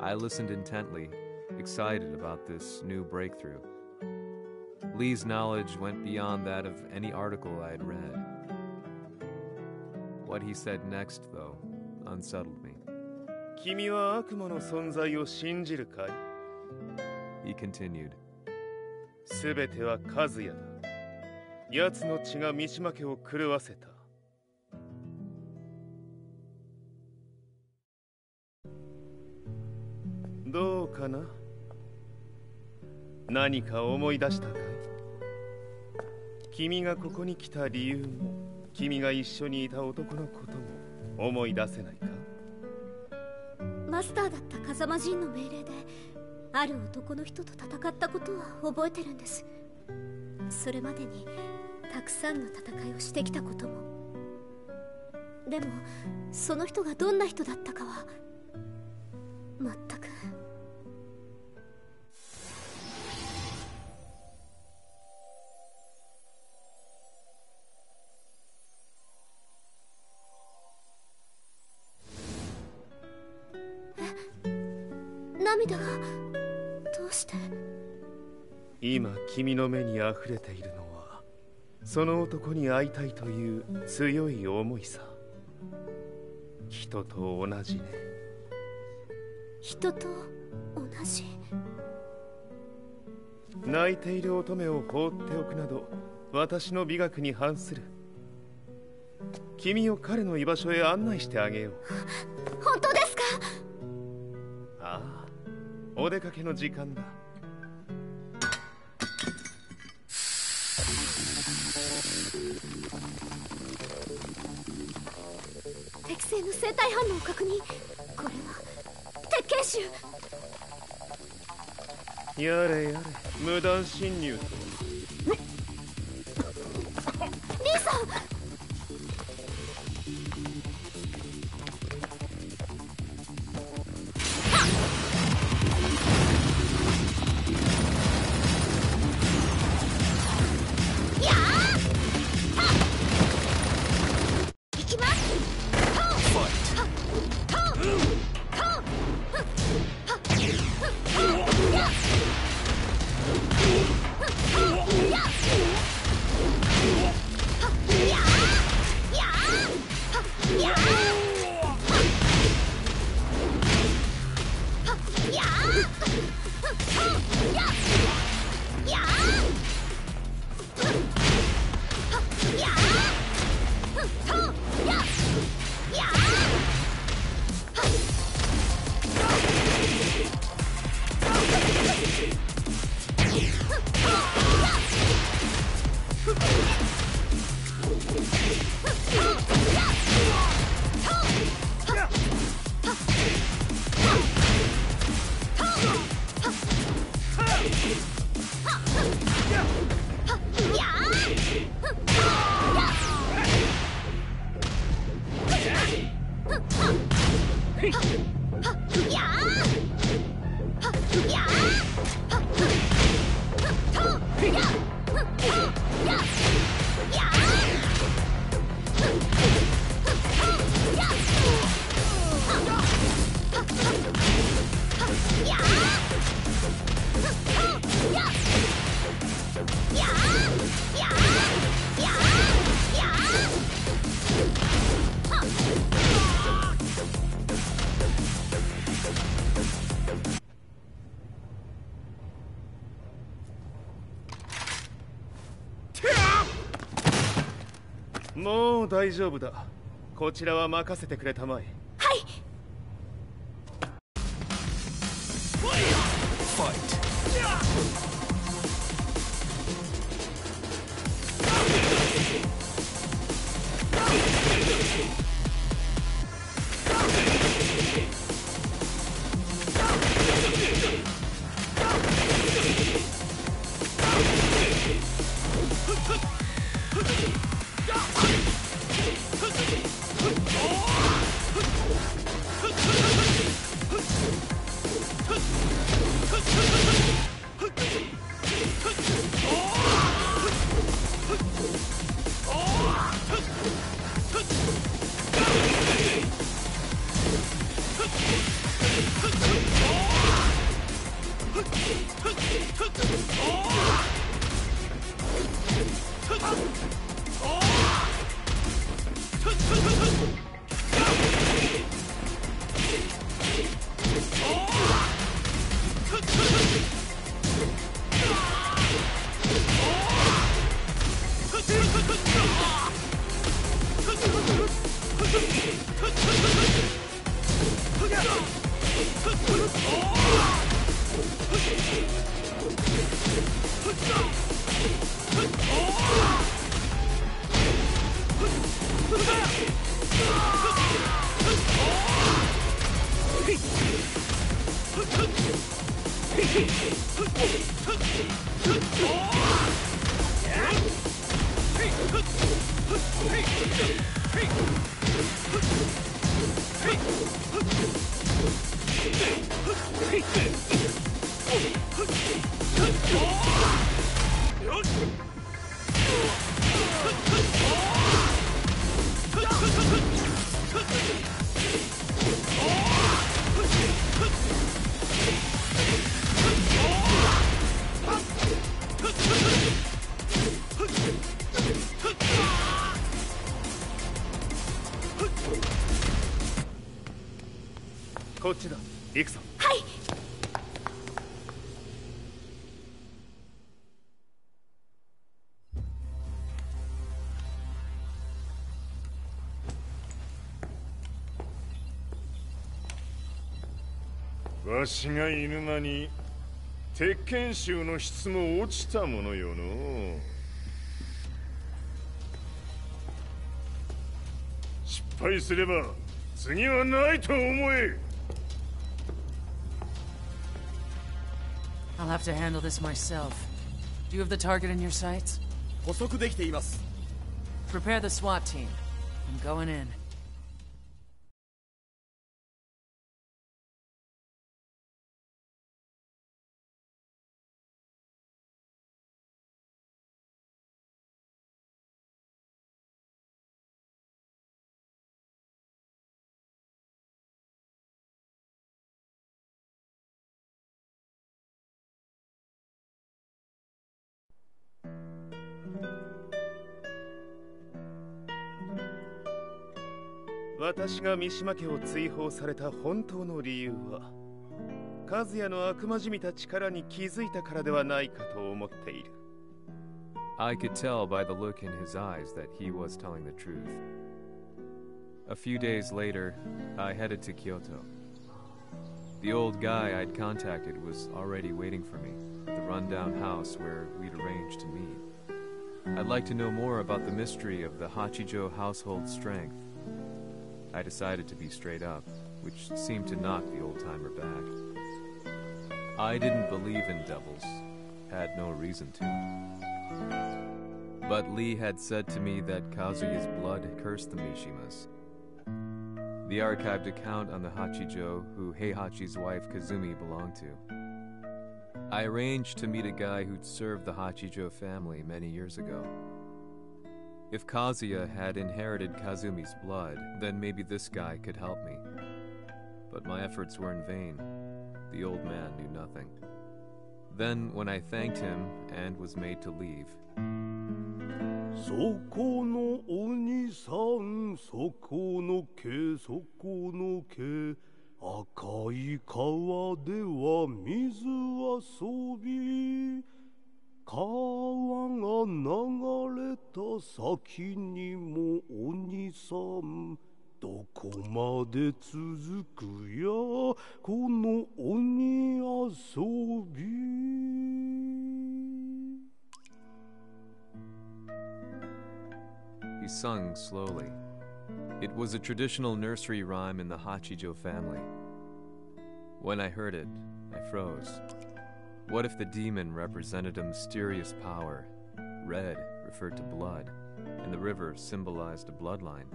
I listened intently, excited about this new breakthrough. Lee's knowledge went beyond that of any article I had read. What he said next, though, unsettled me. 君は悪魔の存在を信じるかい? He continued. すべては和也だ。奴の血が三島家を狂わせた。どうかな？何か思い出したかい？君がここに来た理由も、君が一緒にいた男のことも思い出せないか？マスターだった風間陣の命令である男の人と戦ったことは覚えてるんです。それまでにたくさんの戦いをしてきたことも。でもその人がどんな人だったかは全く。涙がどうして？今君の目にあふれているのはその男に会いたいという強い思いさ。人と同じね。人と同じ？泣いている乙女を放っておくなど私の美学に反する。君を彼の居場所へ案内してあげよう。本当ですか？ああ、お出かけの時間だ。適正の生体反応を確認。これは鉄拳臭。やれやれ、無断侵入と。リーさん。もう大丈夫だ。こちらは任せてくれたまえ。はい。Fight.こっちだ。行くぞ。はい。わしが犬間に鉄拳衆の質も落ちたものよの。失敗すれば次はないと思え。I'll have to handle this myself. Do you have the target in your sights? 捕捉できています。Prepare the SWAT team. I'm going in.「私が三島家を追放された本当の理由は和也の悪魔じみた力に気づいたからではないかと思っている。 I could tell by the look in his eyes that he was telling the truth. A few days later, I headed to Kyoto. The old guy I'd contacted was already waiting for me at the rundown house where we'd arranged to meet. I'd like to know more about the mystery of the Hachijo household strength. I decided to be straight up, which seemed to knock the old-timer back. I didn't believe in devils, had no reason to. But Lee had said to me that Kazuya's blood cursed the Mishimas. The archived account on the Hachijo who Heihachi's wife Kazumi belonged to. I arranged to meet a guy who'd served the Hachijo family many years ago. If Kazuya had inherited Kazumi's blood, then maybe this guy could help me. But my efforts were in vain. The old man knew nothing. Then, when I thanked him and was made to leave, そこのお兄さん、そこの毛、そこの毛、赤い川では水遊び。川が流れた先にも鬼さん、どこまで続くやこの鬼遊び。 He sung slowly. It was a traditional nursery rhyme in the Hachijo family. When I heard it, I froze. What if the demon represented a mysterious power? Red referred to blood, and the river symbolized a bloodline.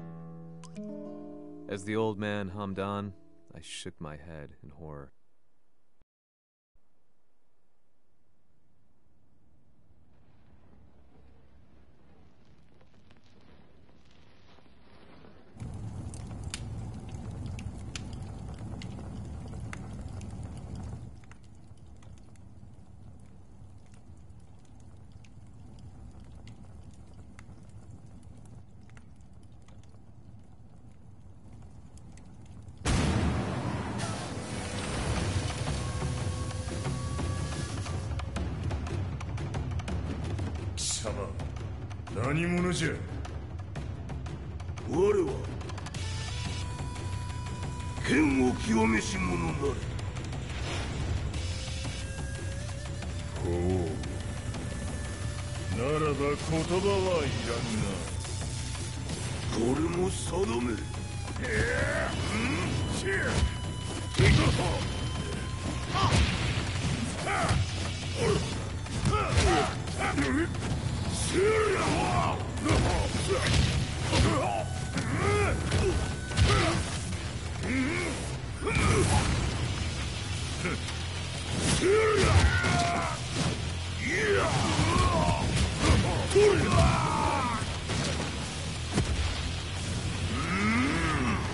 As the old man hummed on, I shook my head in horror. Sama, 何者じゃ。我は剣を極めし者なれ。ほう。ならば言葉はいらんな。これも定め。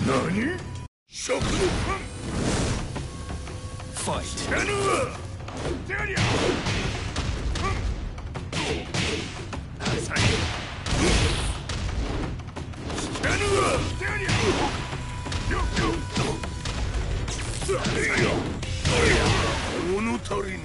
何？食のファイト。物足りぬ。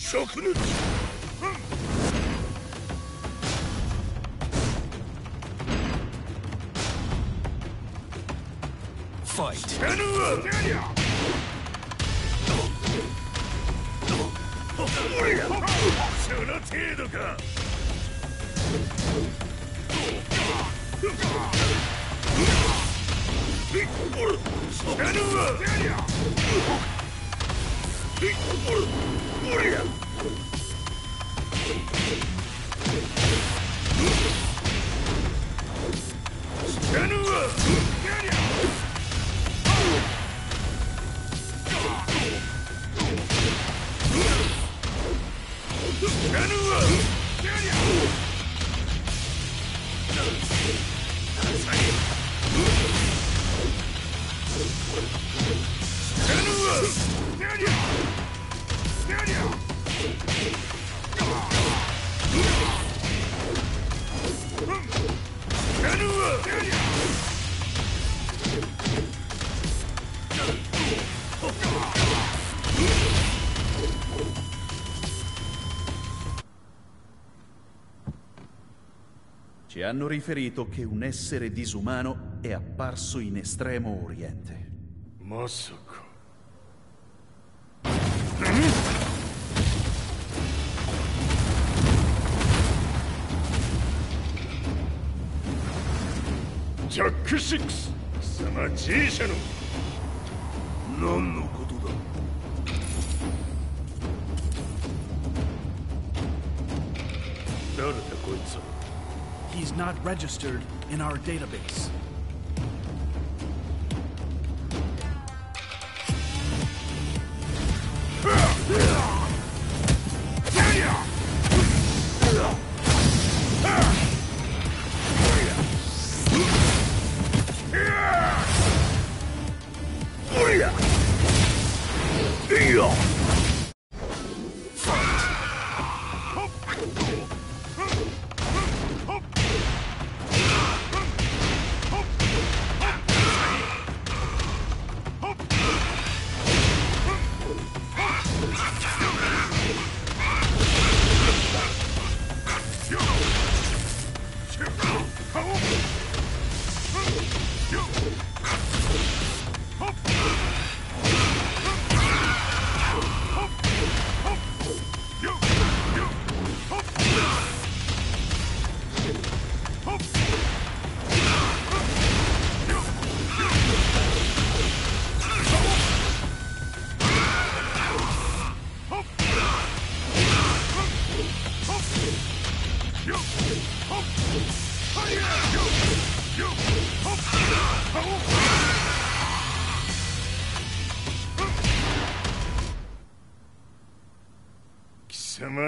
灼熱。ファイト。その程度か。hanno riferito che un essere disumano è apparso in Estremo Oriente. Masaka. Jack 6、貴様 G 社の何のことだ。誰だこいつは。 He's not registered in our database.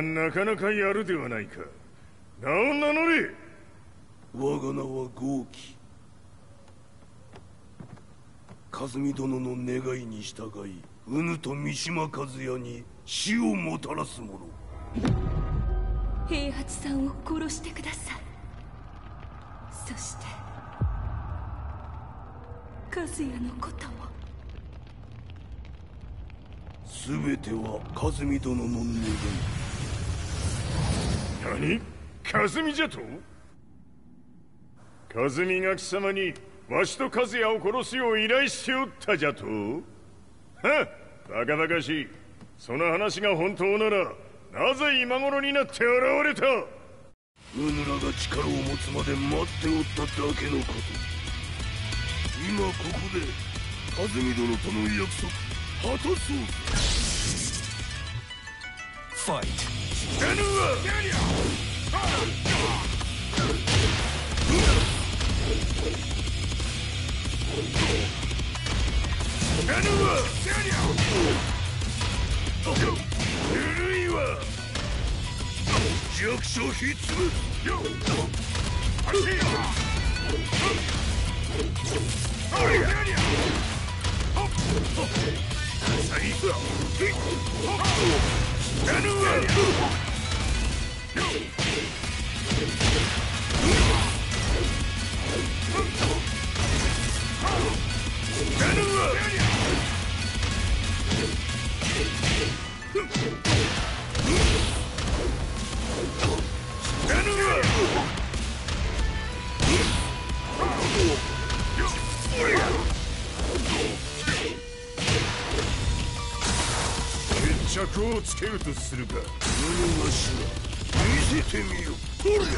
なかなかやるではないか。名を名乗れ。我が名は豪輝。和美殿の願いに従いうぬと三島和也に死をもたらす者。平八さんを殺してください。そして和也のことも。全ては和美殿の願い。 何？和美じゃと？和美が貴様にわしと和也を殺すよう依頼しておったじゃと？はっ、バカバカしい。その話が本当ならなぜ今頃になって現れた？うぬらが力を持つまで待っておっただけのこと。今ここで和美殿との約束果たそうぜ。ファイト。 弱小ひっつぶ決着をつけるとするか。世のわしは見せてみよ。ほれ。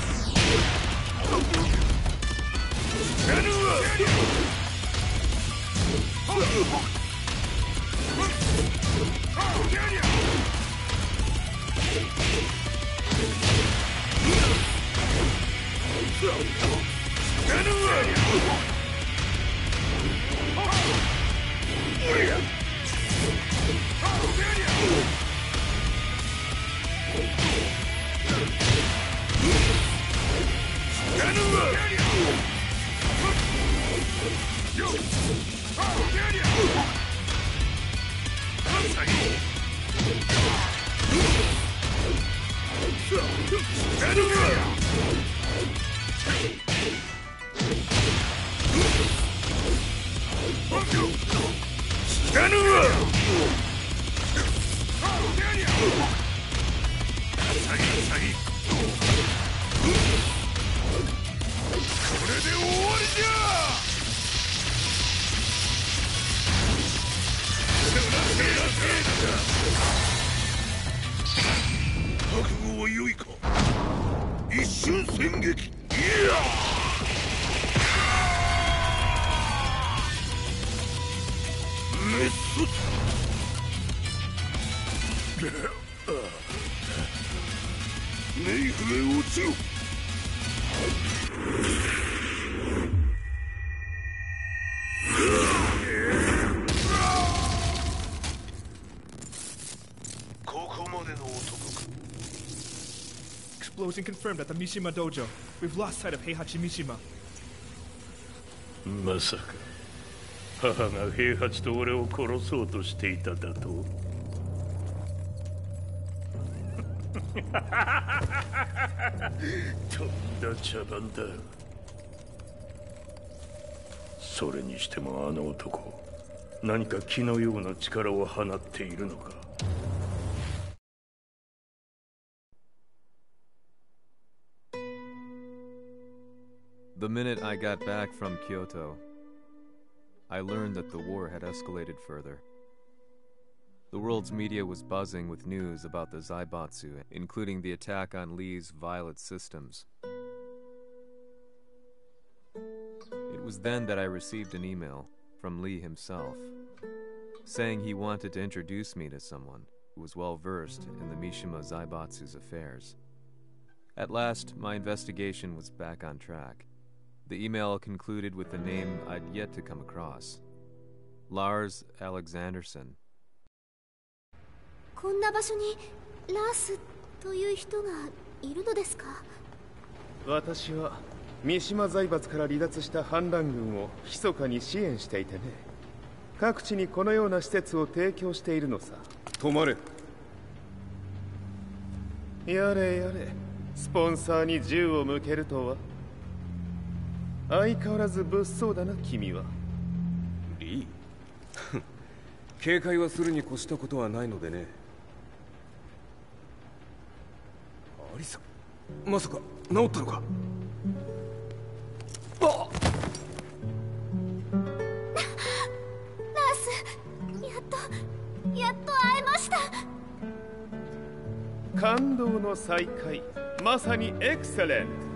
覚悟は良いか。一瞬戦撃。いやメスネイフへ落ちろ。Explosion confirmed at the Mishima Dojo. We've lost sight of Heihachi Mishima. まさか母が平八と俺を殺そうとしていただと。とんだ茶番だ。それにしてもあの男、何か気のような力を放っているのか。The minute I got back from Kyoto, I learned that the war had escalated further. The world's media was buzzing with news about the Zaibatsu, including the attack on Lee's Violet systems. It was then that I received an email from Lee himself, saying he wanted to introduce me to someone who was well versed in the Mishima Zaibatsu's affairs. At last, my investigation was back on track. The email concluded with a name I'd yet to come across. Lars Alexanderson. こんな場所にラースという人がいるのですか？私は三島財閥から離脱した反乱軍を密かに支援していてね。各地にこのような施設を提供しているのさ。止まれ。やれやれ、スポンサーに銃を向けるとは。相変わらず物騒だな、君は。リー警戒はするに越したことはないのでね。アリサ、まさか治ったのか？あっラース、やっと会えました。感動の再会、まさにエクセレント。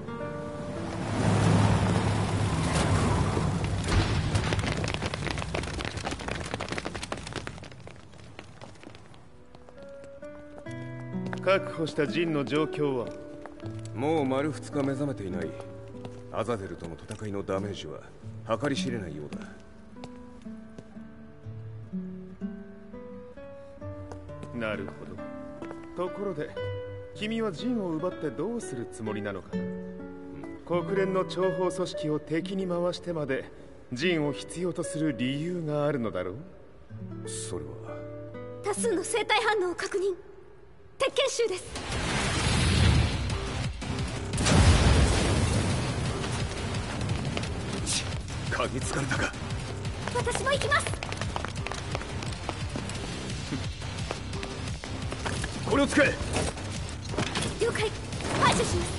確保したジンの状況は？もう丸2日目覚めていない。アザゼルとの戦いのダメージは計り知れないようだ。なるほど。ところで君はジンを奪ってどうするつもりなのかな？国連の諜報組織を敵に回してまでジンを必要とする理由があるのだろう？それは多数の生体反応を確認。鉄拳衆です。嗅ぎつかれたか。私も行きます。これを使え。了解。排除します。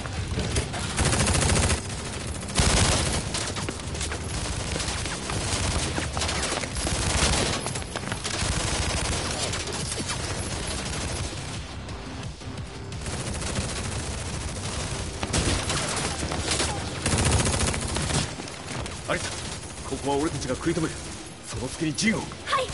アリサ、ここは俺たちが食い止める。その隙にジンを。はい。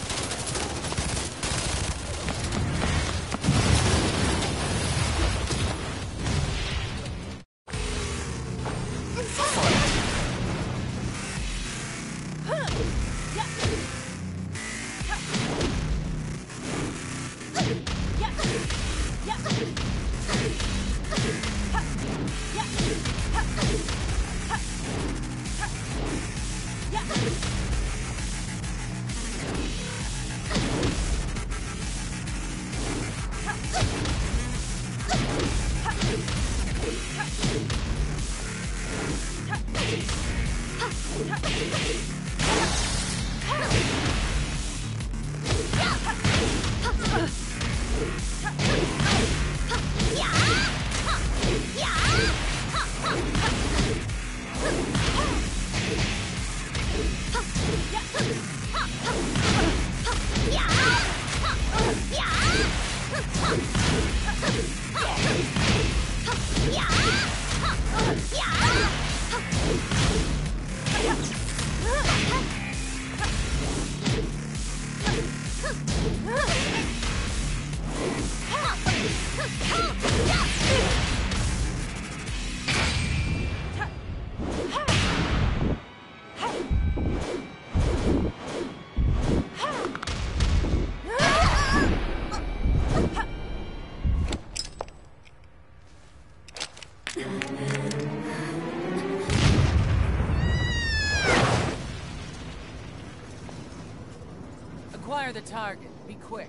acquire the target. Be quick.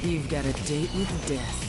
You've got a date with death.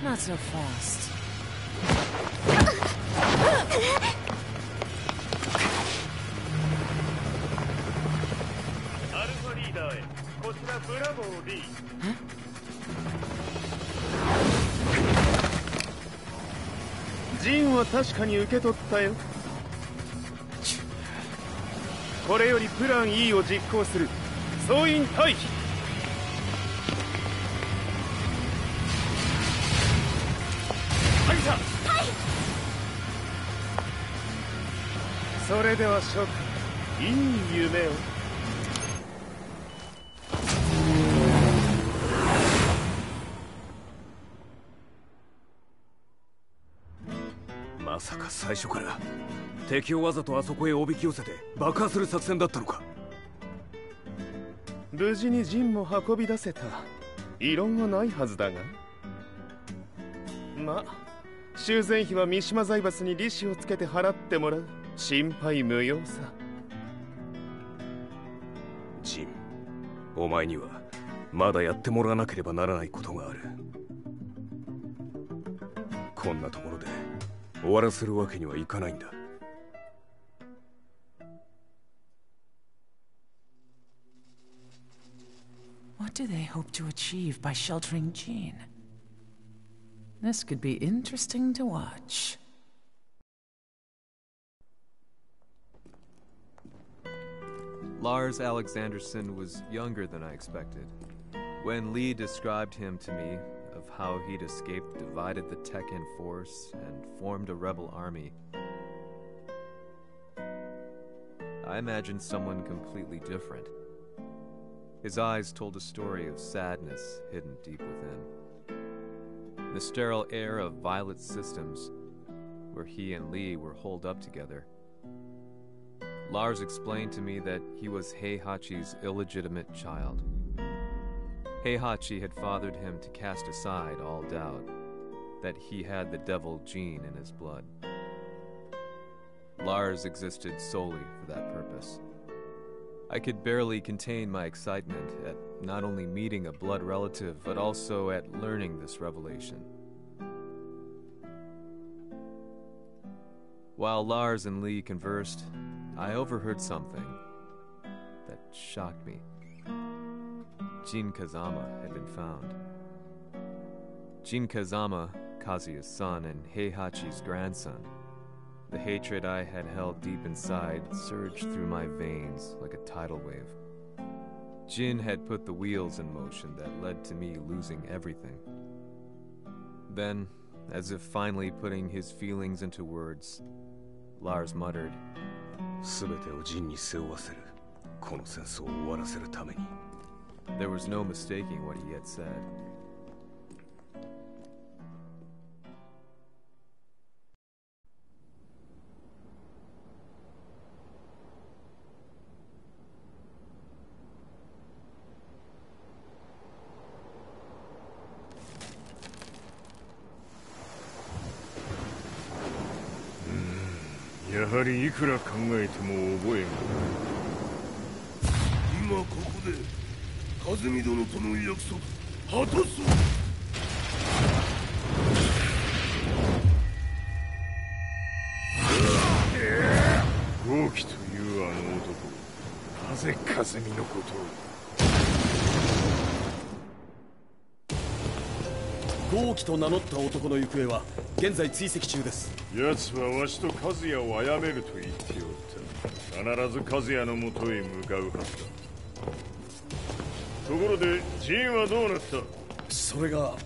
Not so fast. アルファリーダーへ、こちらブラボー D。ジンは確かに受け取ったよ。これよりプラン E を実行する。総員退避。それでは諸君、いい夢を。まさか最初から敵をわざとあそこへおびき寄せて爆破する作戦だったのか。無事にジンも運び出せた。異論はないはずだが。まあ修繕費は三島財閥に利子をつけて払ってもらう。心配無用さ。ジン、お前にはまだやってもらわなければならないことがある。こんなところで終わらせるわけにはいかないんだ。What do they hope to achieve by sheltering Jean? This could be interesting to watch. Lars Alexanderson was younger than I expected. When Lee described him to me, of how he'd escaped, divided the Tekken force, and formed a rebel army, I imagined someone completely different. His eyes told a story of sadness hidden deep within. The sterile air of Violet Systems, where he and Lee were holed up together. Lars explained to me that he was Heihachi's illegitimate child. Heihachi had fathered him to cast aside all doubt that he had the devil gene in his blood. Lars existed solely for that purpose. I could barely contain my excitement at not only meeting a blood relative, but also at learning this revelation. While Lars and Lee conversed, I overheard something that shocked me. Jin Kazama had been found. Jin Kazama, Kazuya's son and Heihachi's grandson. The hatred I had held deep inside surged through my veins like a tidal wave. Jin had put the wheels in motion that led to me losing everything. Then, As if finally putting his feelings into words, Lars muttered, 全てをジンに背負わせる。この戦争を終わらせるために。There was no mistaking what he had said. Hmm. やはりいくら考えても覚えがない。今ここで風見殿との約束果たそう。豪気というあの男、なぜ風見のことを。豪気と名乗った男の行方は現在追跡中です。奴はわしと和也を殺めると言っておった。必ず和也のもとへ向かうはずだ。ところでジンはどうなった？それが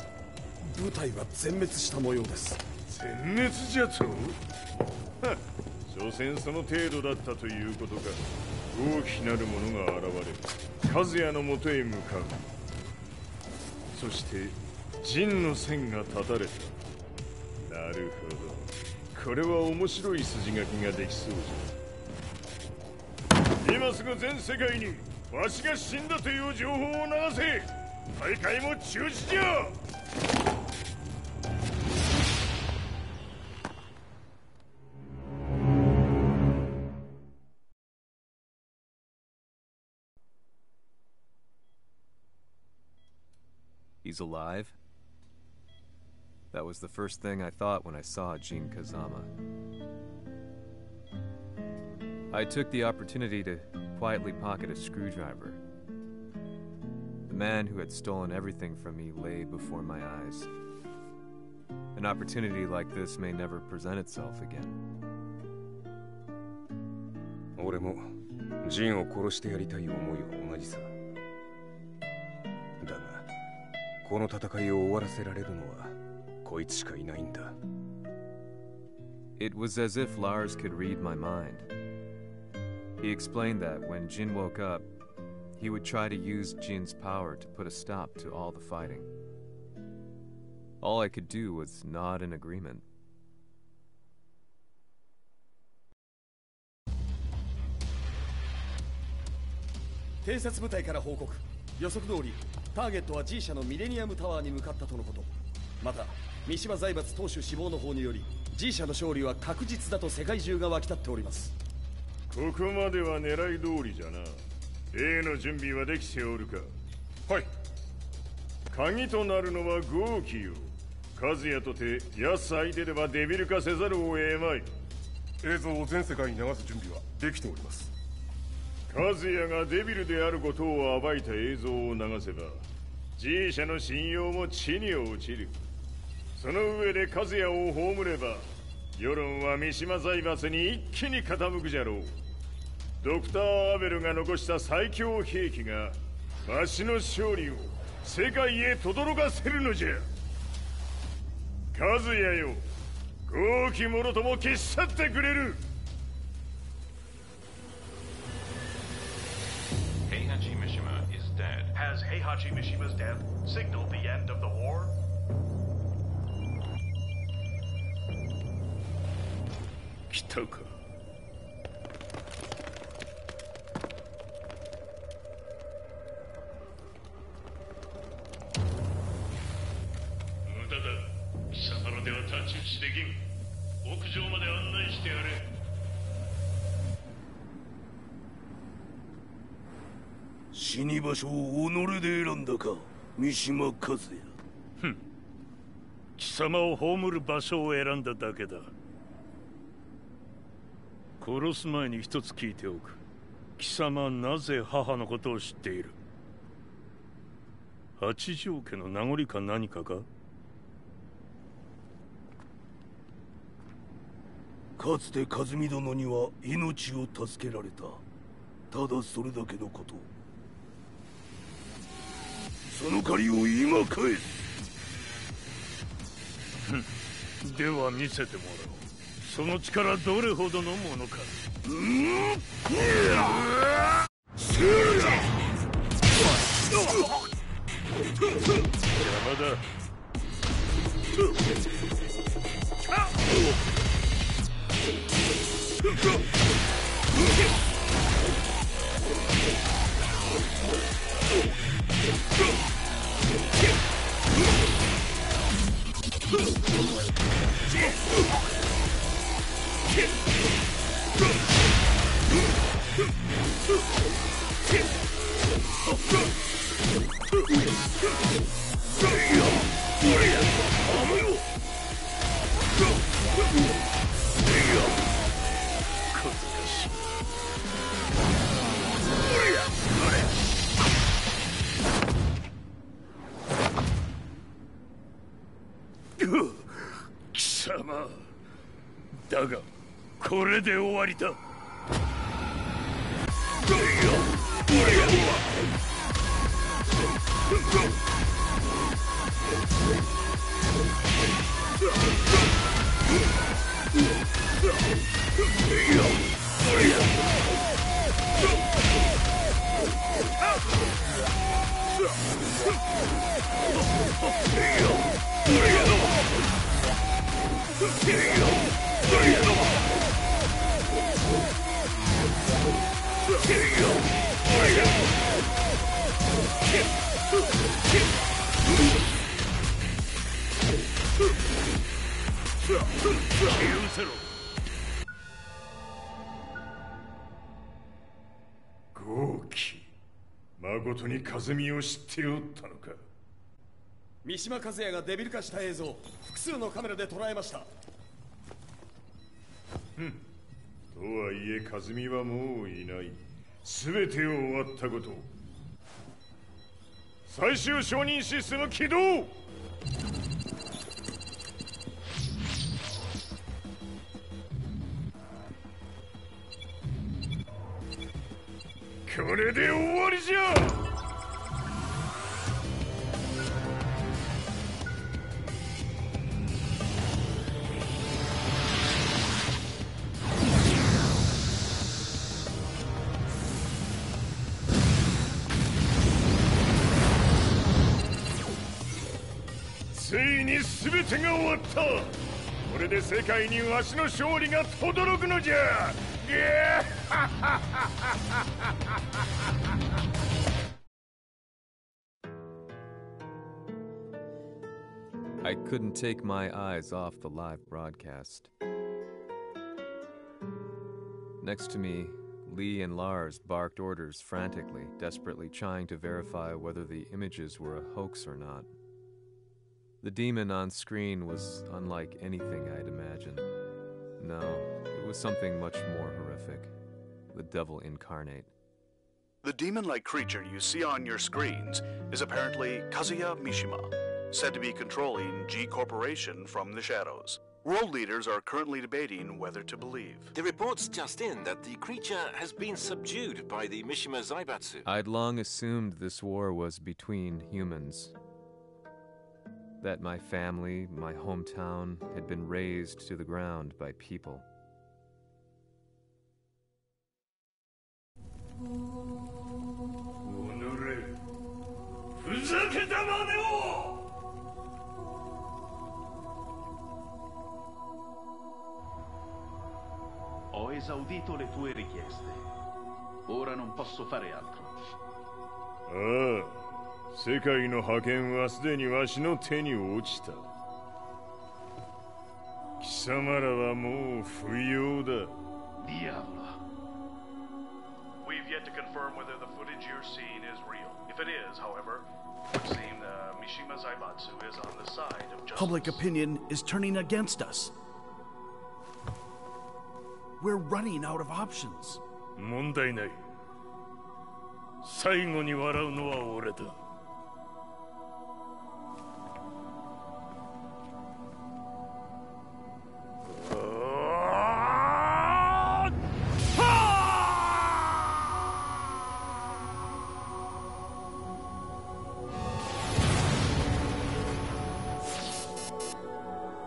部隊は全滅した模様です。全滅じゃと？はっ、所詮その程度だったということか。大きなる者が現れ、和也のもとへ向かう。そしてジンの線が断たれた。なるほど、これは面白い筋書きができそうじゃ。今すぐ全世界にわしが死んだという情報を流せ。大会も中止じゃ。He's alive? That was the first thing I thought when I saw Jin Kazama. I took the opportunity to quietly pocket a screwdriver. The man who had stolen everything from me lay before my eyes. An opportunity like this may never present itself again. 俺もジンを殺してやりたい思いは同じさ。だが、この戦いを終わらせられるのはこいつしかいないんだ。It was as if Lars could read my mind. He explained that when Jin woke up, he would try to use Jin's power to put a stop to all the fighting. All I could do was nod in agreement. 偵察部隊から報告。予測通りターゲットは G 社のミレニアムタワーに向かったとのこと。また三島財閥当主死亡の方により G 社の勝利は確実だと世界中が沸き立っております。ここまでは狙い通りじゃな。例の準備はできておるか？はい。鍵となるのは豪気よ。和也とて奴相手ではデビル化せざるを得まい。映像を全世界に流す準備はできております。和也がデビルであることを暴いた映像を流せば G 社の信用も地に落ちる。その上で和也を葬れば世論は三島財閥に一気に傾くじゃろう。ドクター・アベルが残した最強兵器がわしの勝利を世界へ轟かせるのじゃ。和也よ、豪気者とも消し去ってくれる。Heihachi Mishima is dead. Has Heihachi Mishima's death signaled the end of the war? 来たか。無駄だ。貴様らでは太刀打ちできん。屋上まで案内してやれ。死に場所を己で選んだか、三島和也。ふん。貴様を葬る場所を選んだだけだ。殺す前に一つ聞いておく。貴様はなぜ母のことを知っている？八条家の名残か何かか？かつて和美殿には命を助けられた。ただそれだけのこと。その借りを今返す。では見せてもらおう。その力どれほどのものか。邪魔だ。貴様だがこれで終わりだ。許せろ。豪輝、誠に風見を知っておったのか。三島和也がデビル化した映像、複数のカメラで捉えました。とはいえ風見はもういない。全てを終わったこと。最終承認システム起動。これで終わりじゃ。ついに全てが終わった。これで世界にわしの勝利が轟くのじゃ。I couldn't take my eyes off the live broadcast. Next to me, Lee and Lars barked orders frantically, desperately trying to verify whether the images were a hoax or not. The demon on screen was unlike anything I'd imagined. No, it was something much more horrific. The devil incarnate. The demon-like creature you see on your screens is apparently Kazuya Mishima, said to be controlling G Corporation from the shadows. World leaders are currently debating whether to believe. The report's just in that the creature has been subdued by the Mishima Zaibatsu. I'd long assumed this war was between humans. That my family, my hometown, had been razed to the ground by people. Ho esaudito le tue richieste. Ora non posso fare altro. 世界の覇権はすでにわしの手に落ちた。貴様らはもう不要だ。Diavolo. We've yet to confirm whether the footage you're seeing is real. If it is, however, it would seem Mishima Zaibatsu is on the side of justice. Public opinion is turning against us. We're running out of options. 問題ない。最後に笑うのは俺だ。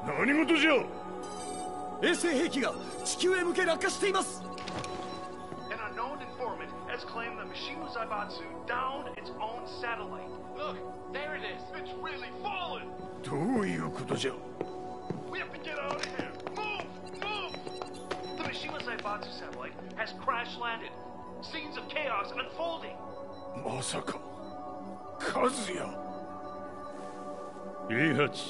何事じゃ。衛星兵器が地球へ向け落下しています。 An unknown informant has claimed the Mishima Zaibatsu downed its own satellite. Look, there it is. It's really fallen. どういうことじゃ。 We have to get out of here. Move! Move! The Mishima Zaibatsu satellite has crash landed. Scenes of chaos unfolding. まさか、和也。イハチ、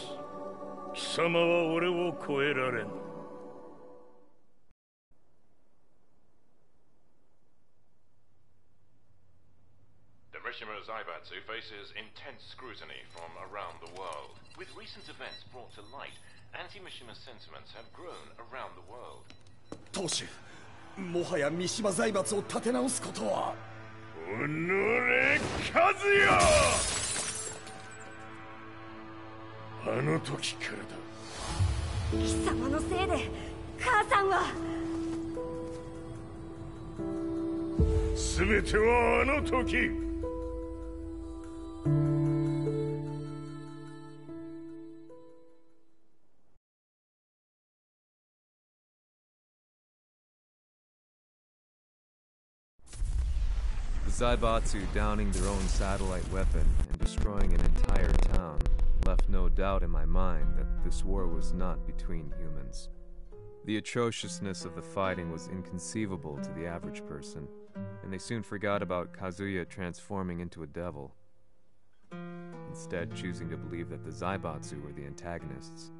貴様は俺を超えられん。The Mishima Zaibatsu faces intense scrutiny from around the world. With recent events brought to light, anti-Mishima sentiments have grown around the world. 当主、もはや三島財閥を立て直すことは。おのれ、和也！あの時からだ。貴様のせいで母さんは。全てはあの時。The Zaibatsu downing their own satellite weapon and destroying an entire town left no doubt in my mind that this war was not between humans. The atrociousness of the fighting was inconceivable to the average person, and they soon forgot about Kazuya transforming into a devil, instead choosing to believe that the Zaibatsu were the antagonists.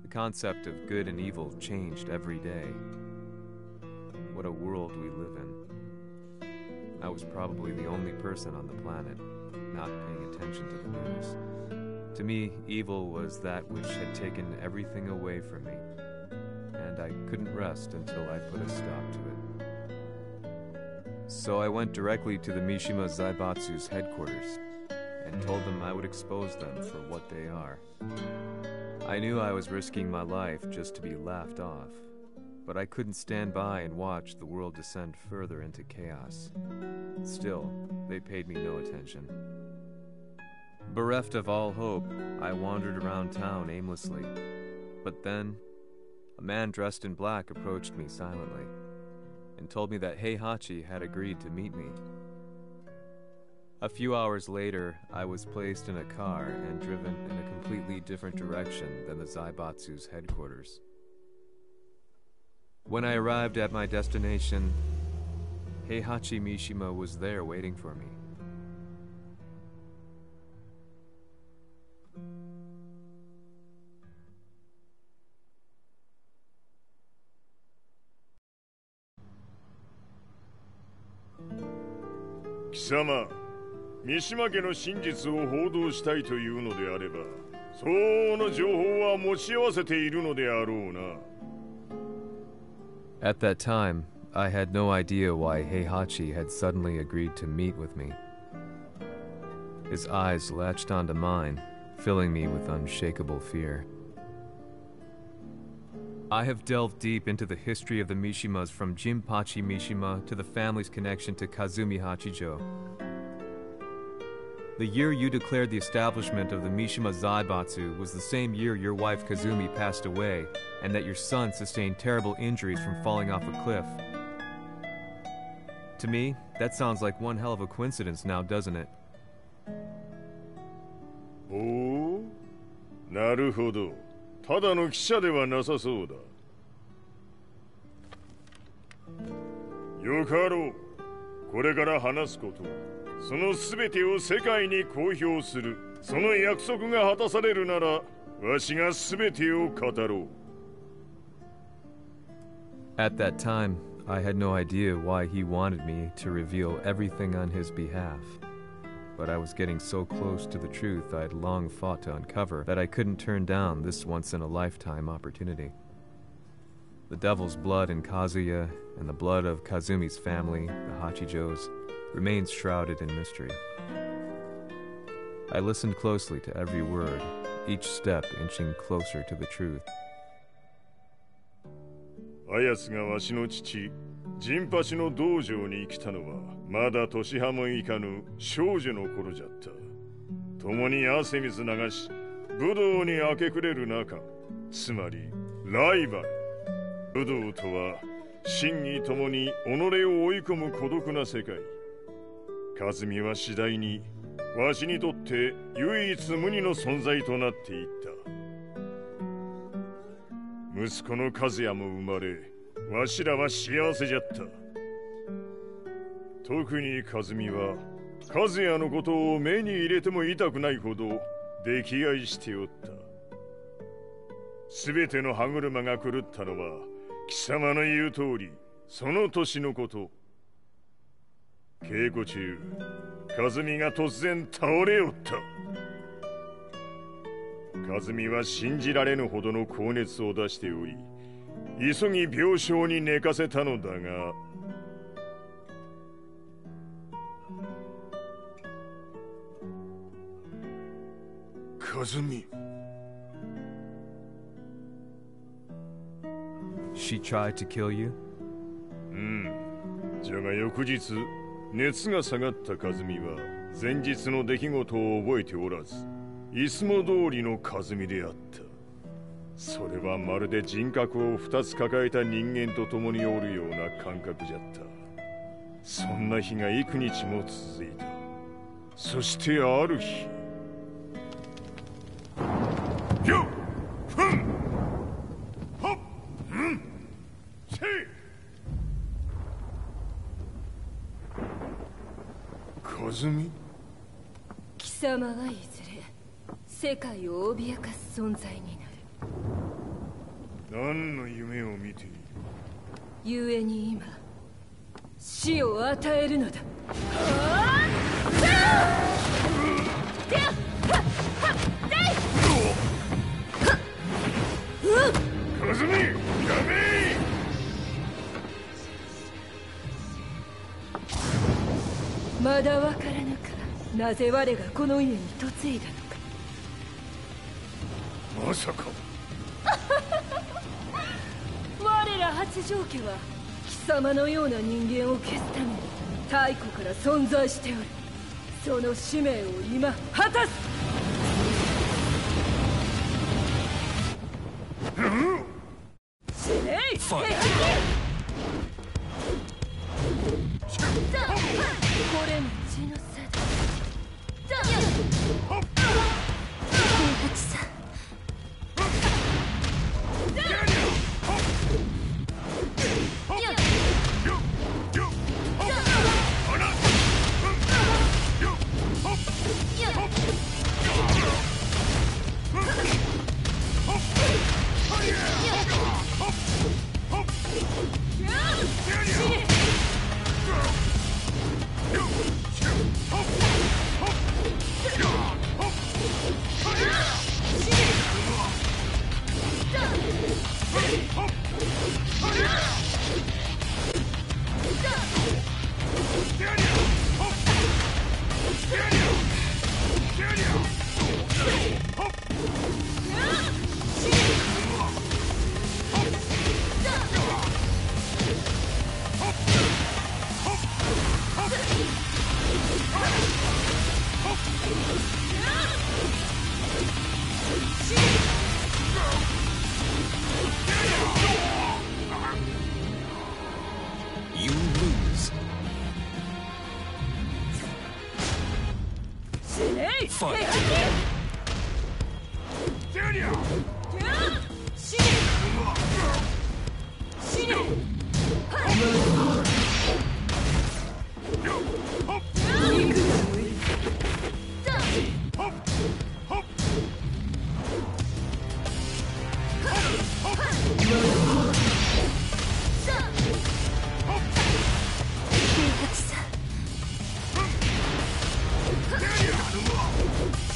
The concept of good and evil changed every day. What a world we live in. I was probably the only person on the planet not paying attention to the news. To me, evil was that which had taken everything away from me, and I couldn't rest until I put a stop to it. So I went directly to the Mishima Zaibatsu's headquarters and told them I would expose them for what they are. I knew I was risking my life just to be laughed off, but I couldn't stand by and watch the world descend further into chaos. Still, they paid me no attention. Bereft of all hope, I wandered around town aimlessly. But then, a man dressed in black approached me silently and told me that Heihachi had agreed to meet me. A few hours later, I was placed in a car and driven in a completely different direction than the Zaibatsu's headquarters. When I arrived at my destination, Heihachi Mishima was there waiting for me. Kisama, 三島家の真実を報道したいというのであれば、相応の情報は持ち合わせているのであろうな。At that time, I had no idea why Heihachi had suddenly agreed to meet with me. His eyes latched onto mine, filling me with unshakable fear. I have delved deep into the history of the Mishimas from Jinpachi Mishima to the family's connection to Kazumi Hachijo. The year you declared the establishment of the Mishima Zaibatsu was the same year your wife Kazumi passed away, and that your son sustained terrible injuries from falling off a cliff. To me, that sounds like one hell of a coincidence now, doesn't it? Oh? なるほど。ただの記者ではなさそうだ。よかろう。これから話すこと、その全てを世界に公表する。その約束が果たされるなら、わしが全てを語ろう。At that time, I had no idea why he wanted me to reveal everything on his behalf. But I was getting so close to the truth I'd long fought to uncover that I couldn't turn down this once-in-a-lifetime opportunity. The devil's blood in Kazuya and the blood of Kazumi's family, the Hachijos, remains shrouded in mystery. I listened closely to every word, each step inching closer to the truth. あやつがわしの父、ジンパチの道場に来たのは、まだ年端もいかぬ少女の頃じゃった。共に汗水流し、武道に明け暮れる中、つまりライバル。武道とは真偽ともに己を追い込む孤独な世界。和美は次第にわしにとって唯一無二の存在となっていった。息子の和也も生まれ、わしらは幸せじゃった。特に和美は和也のことを目に入れても痛くないほど溺愛しておった。すべての歯車が狂ったのは貴様の言う通りその年のこと。稽古中、和美が突然倒れおった。和美は信じられぬほどの高熱を出しており、急ぎ病床に寝かせたのだが、和美。She tried to kill you? じゃが翌日、熱が下がった和美は前日の出来事を覚えておらず、いつも通りの和美であった。それはまるで人格を2つ抱えた人間と共におるような感覚じゃった。そんな日が幾日も続いた。そしてある日、よっふんほっんせい。和美？貴様はいずれ世界を脅かす存在になる。何の夢を見ている？故に今死を与えるのだ。和美、やめ！まだわからぬか、なぜ我がこの家に嫁いだのか。まさか我ら八丈家は貴様のような人間を消すために太古から存在しておる。その使命を今果たす。死ねい！これも血の差だ。平八さん、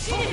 死ね！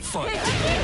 Fight!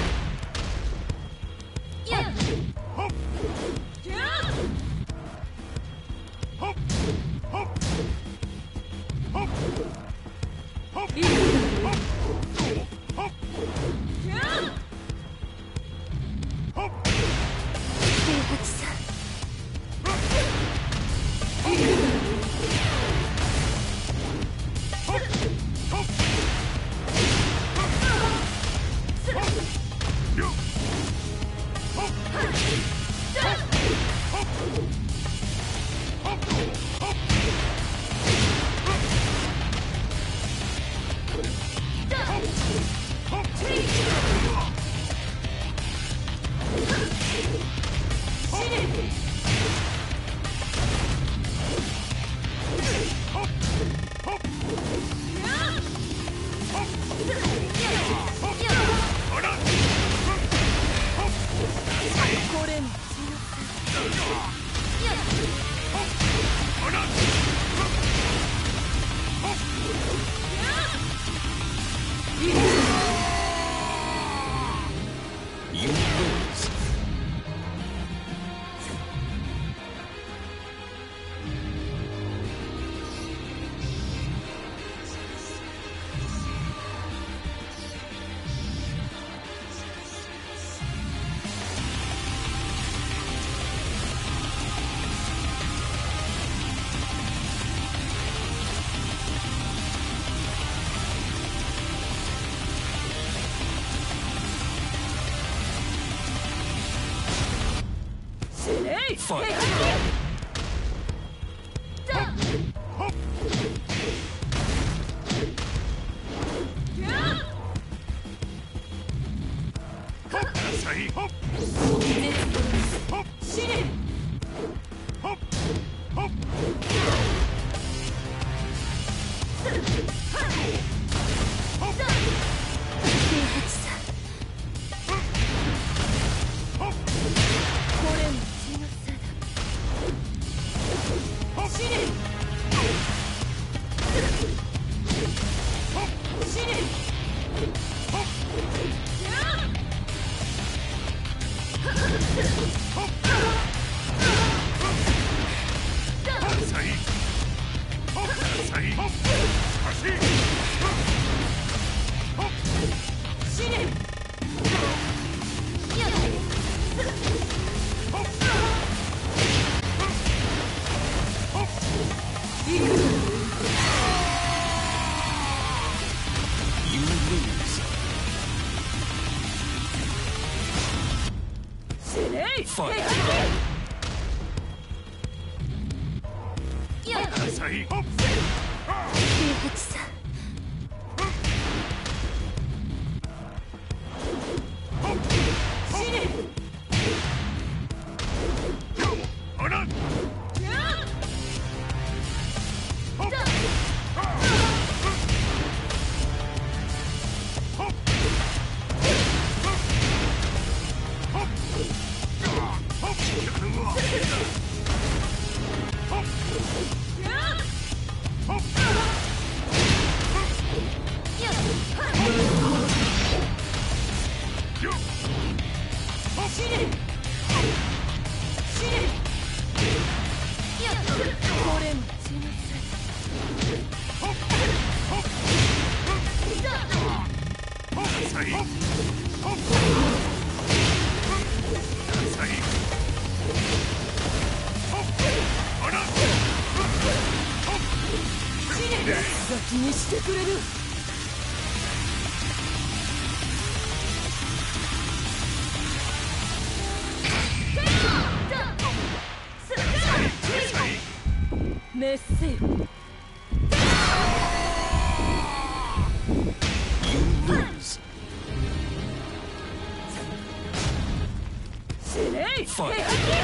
Fight!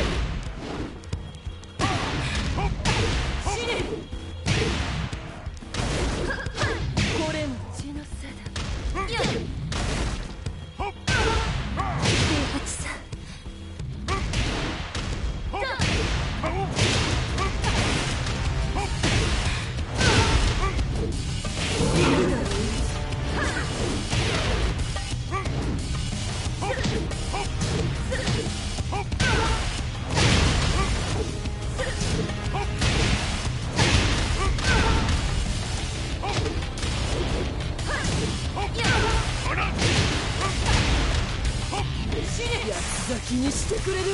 くれる。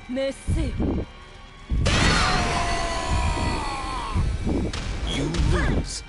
滅せよ。You lose.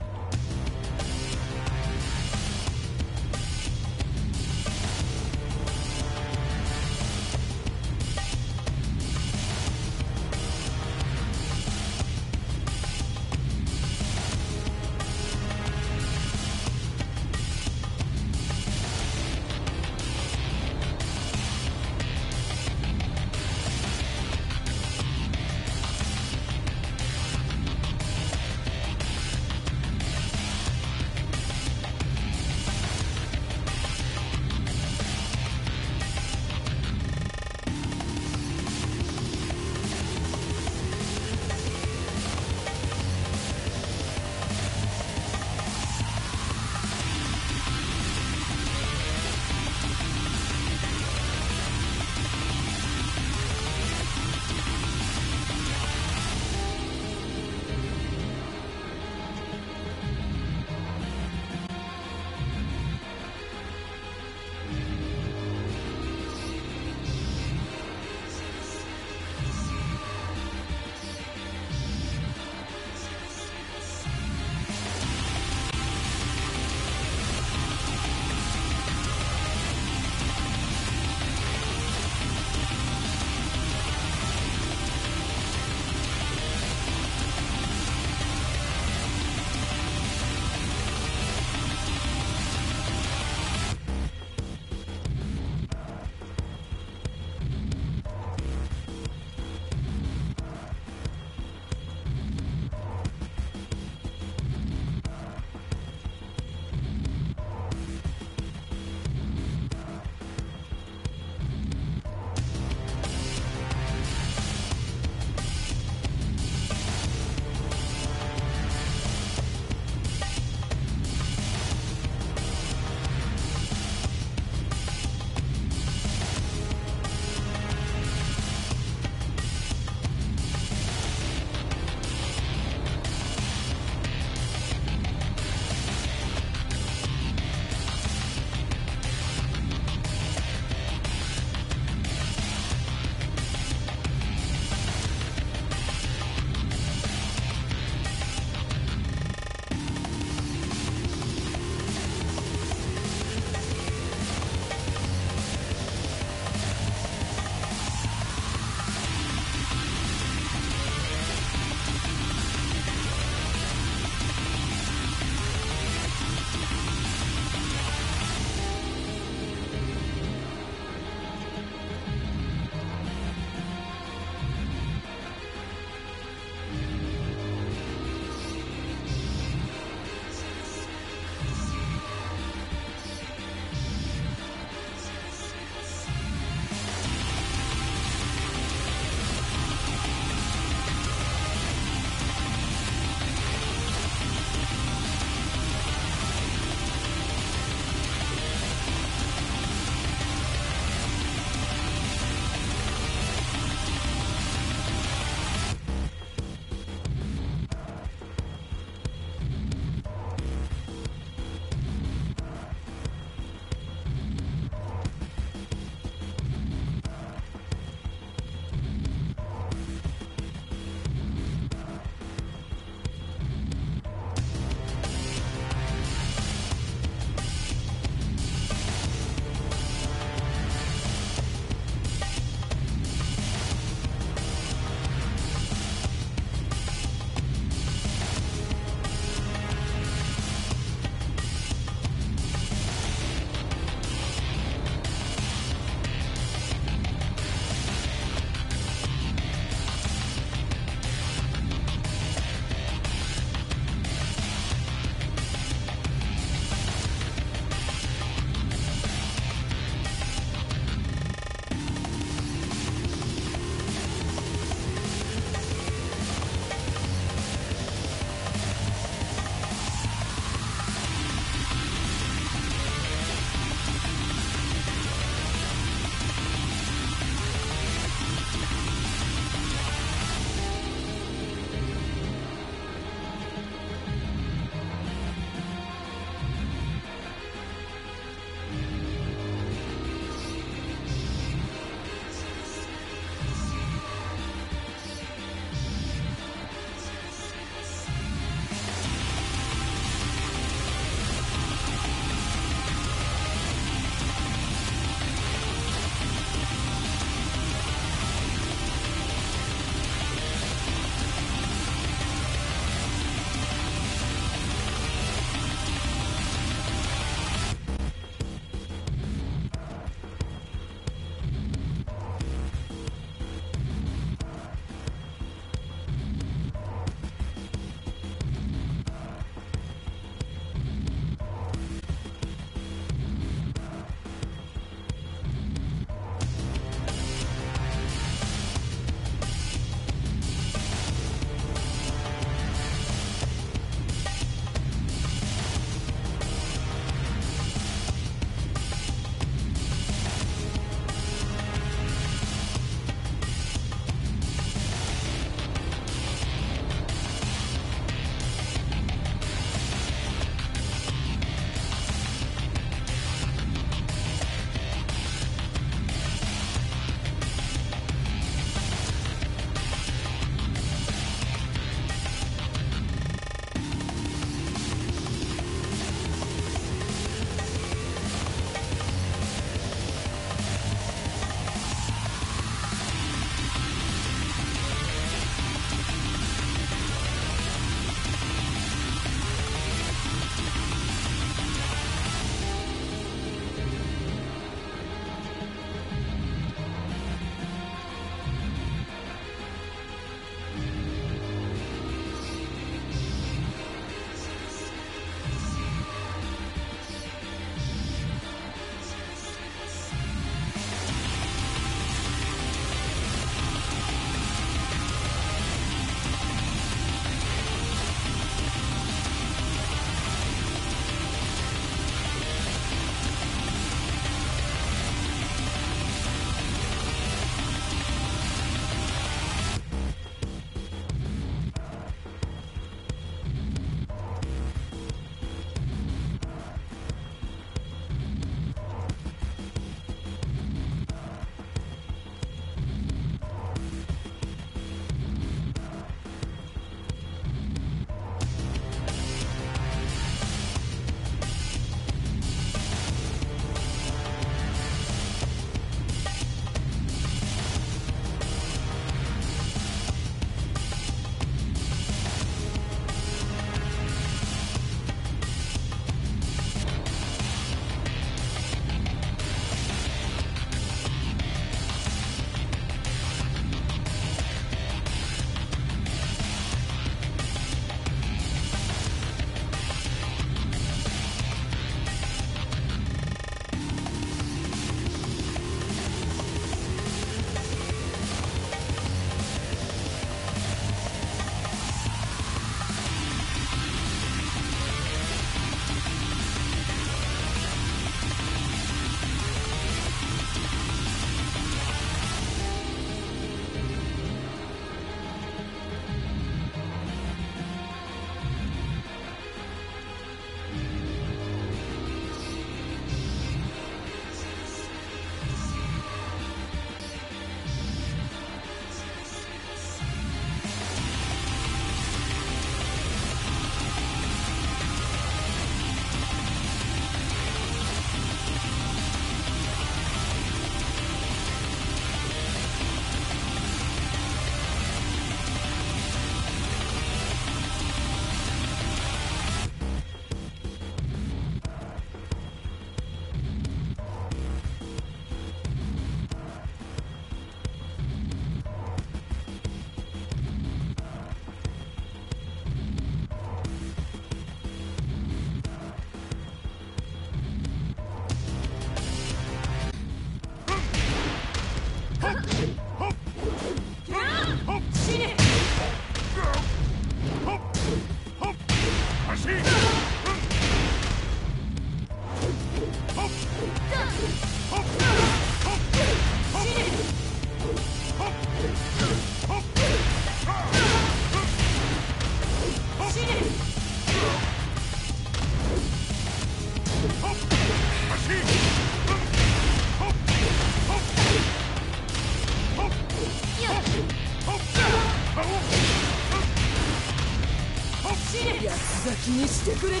気にしてくれる。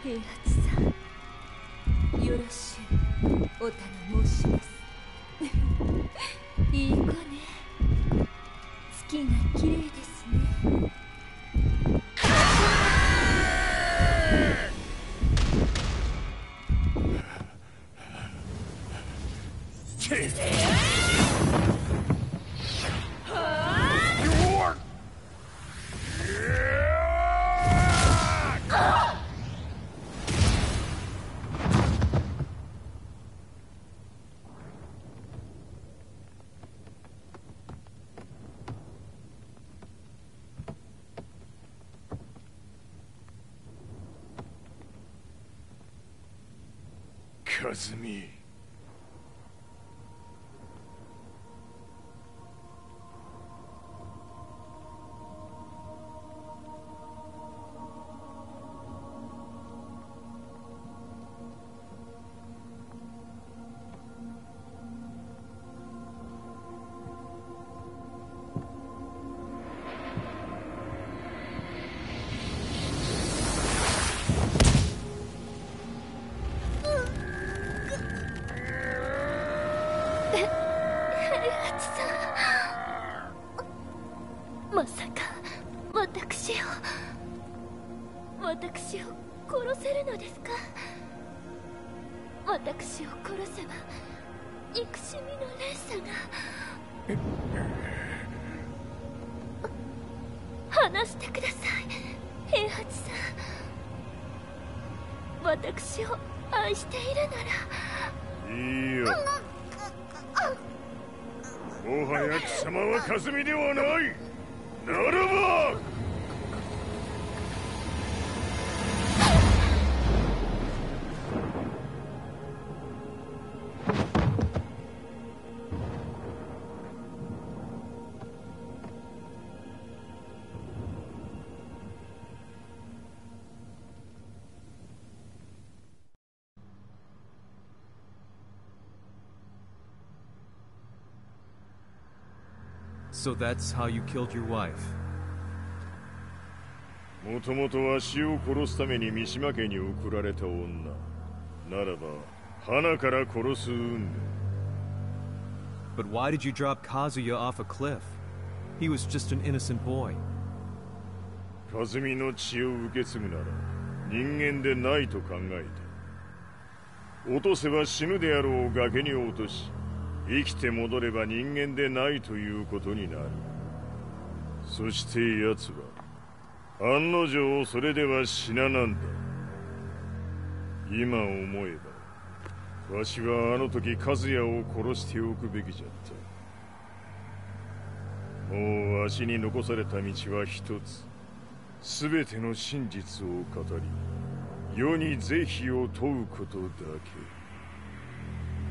平八さん、よろしゅうお頼申します。いい子ね。月が綺麗ですね。和美。まさか私を殺せるのですか？私を殺せば憎しみの連鎖が。話してください、平八さん。私を愛しているなら。いいよ。もはや貴様は和美ではない。ならばSo that's how you killed your wife. もともとわしを殺すために三島家に送られた女ならば花から殺す運命。 But why did you drop Kazuya off a cliff? He was just an innocent boy. 和美の血を受け継ぐなら人間でないと考えた。落とせば死ぬであろう崖に落とし、生きて戻れば人間でないということになる。そして奴は案の定それでは死ななんだ。今思えばわしはあの時和也を殺しておくべきじゃった。もうわしに残された道は一つ。全ての真実を語り世に是非を問うことだけ。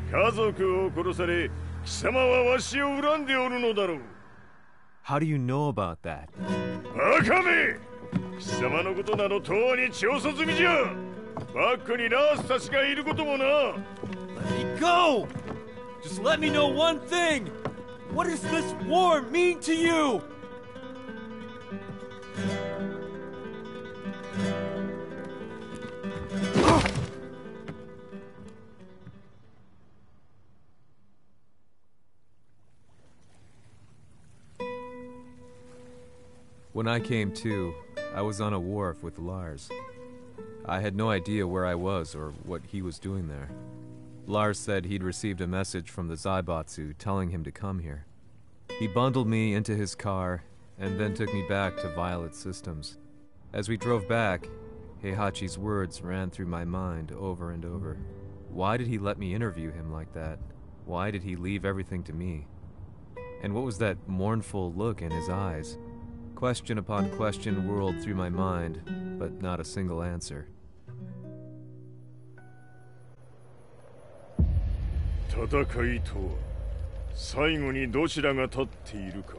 家族を殺され貴様はわしを恨んでおるのだろう。 How do you know about that? バカめ！貴様のことなどとうに調査済みじゃ。バックにラースたちがいることもな。 Let me go! Just let me know one thing! What does this war mean to you? When I came to, I was on a wharf with Lars. I had no idea where I was or what he was doing there. Lars said he'd received a message from the Zaibatsu telling him to come here. He bundled me into his car and then took me back to Violet Systems. As we drove back, Heihachi's words ran through my mind over and over. Why did he let me interview him like that? Why did he leave everything to me? And what was that mournful look in his eyes? Question upon question whirled through my mind, but not a single answer. 戦いとは最後にどちらが立っているか、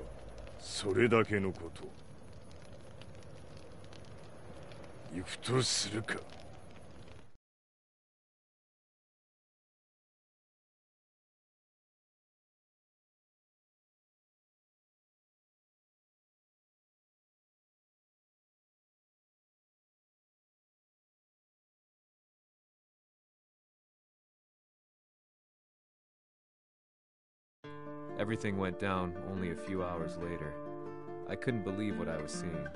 それだけのこと。行くとするか。Everything went down only a few hours later. I couldn't believe what I was seeing.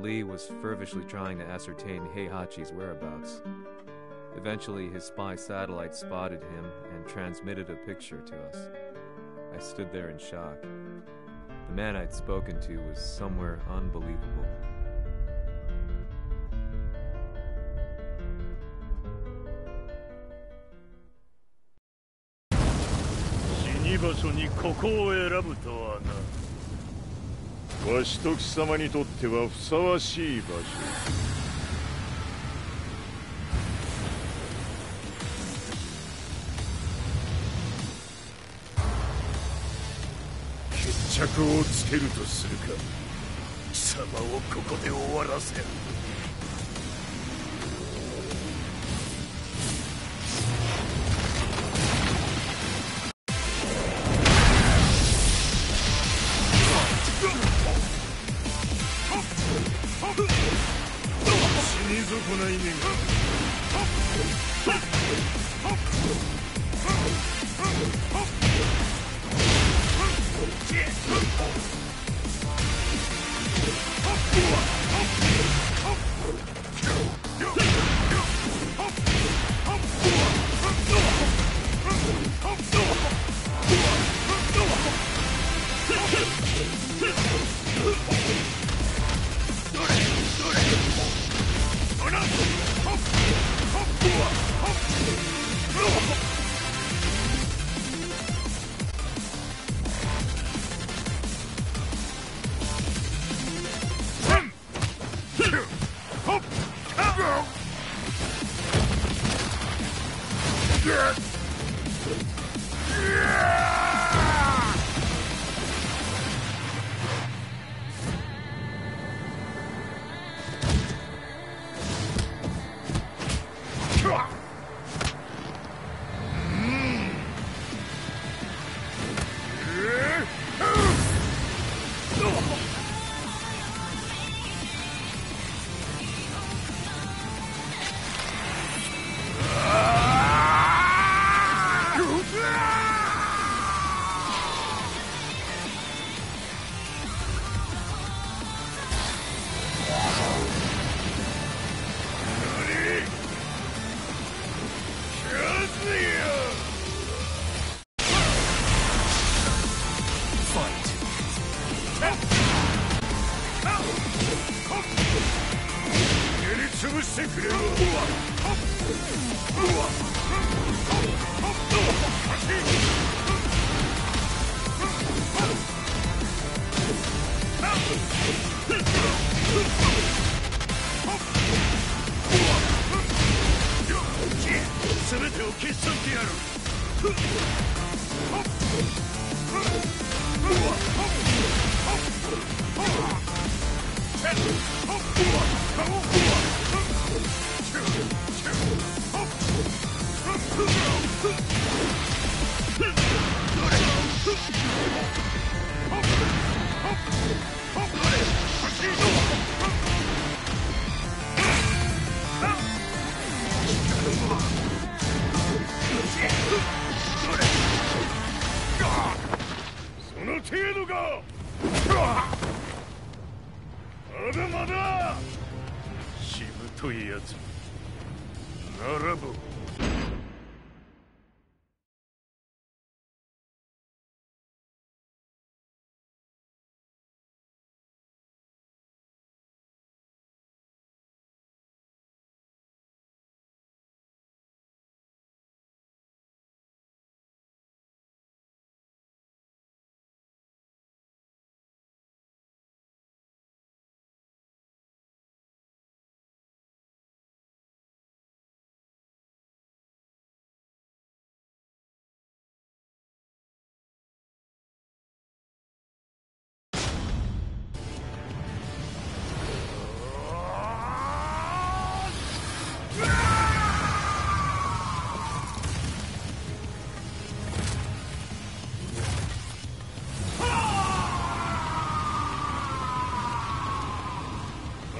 Lee was feverishly trying to ascertain Heihachi's whereabouts. Eventually, his spy satellite spotted him and transmitted a picture to us. I stood there in shock. The man I'd spoken to was somewhere unbelievable. "わしと貴様にとってはふさわしい場所」決着をつけるとするか。貴様をここで終わらせる。死に損ないね全てを消し去ってやる。その程度か。まだまだしぶといやつ並ぶ。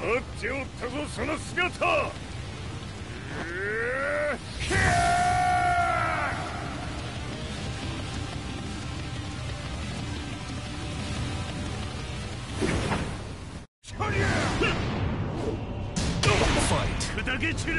待っておったぞその姿。砕け散れ。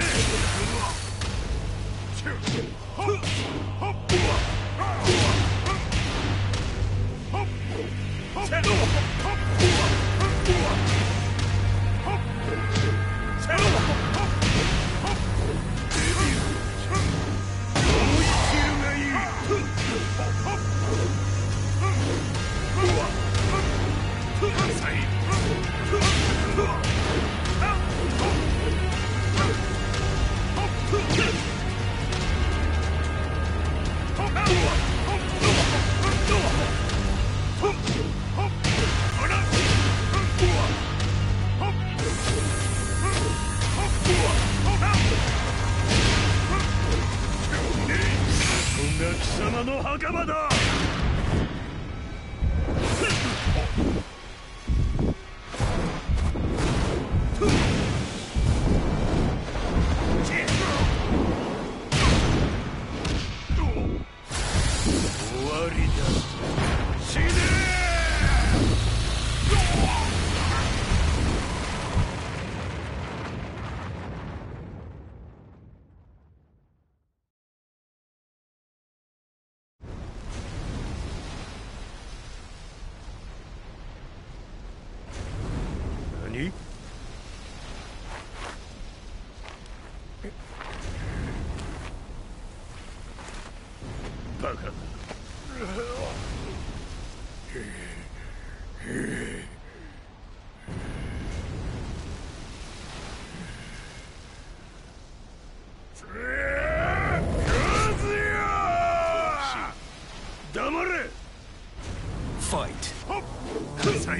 貴様の墓場だ。終わりだ。死ね何？バカ。黙れ。ファイト。火災。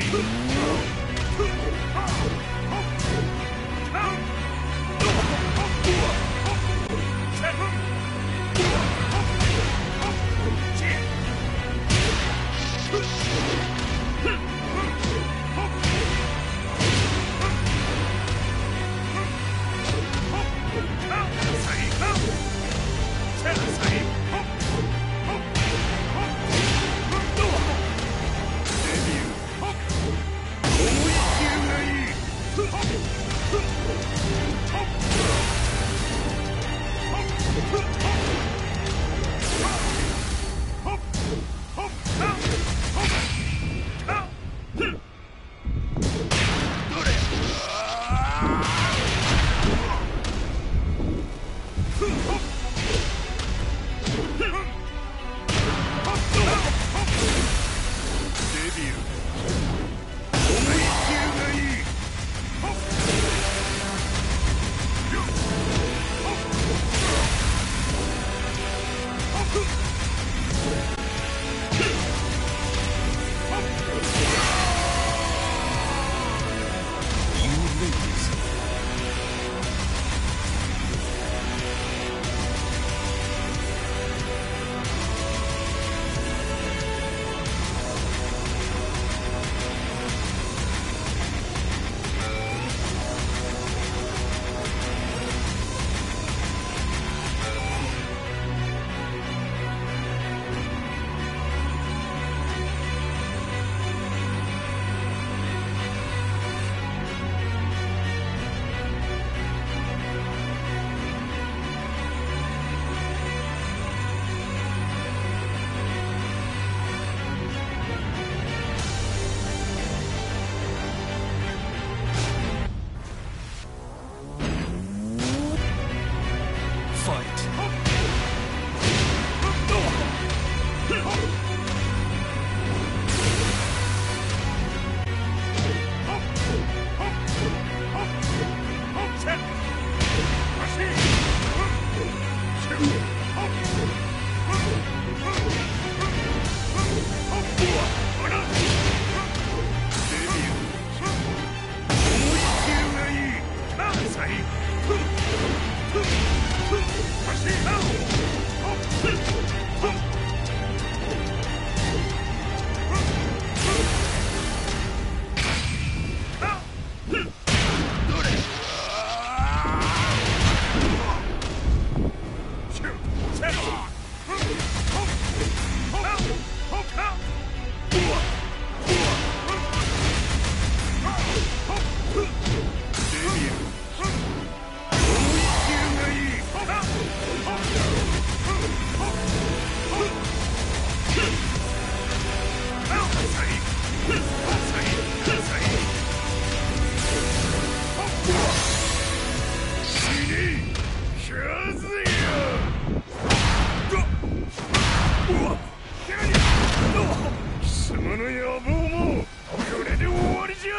望もこれで終わりじゃ。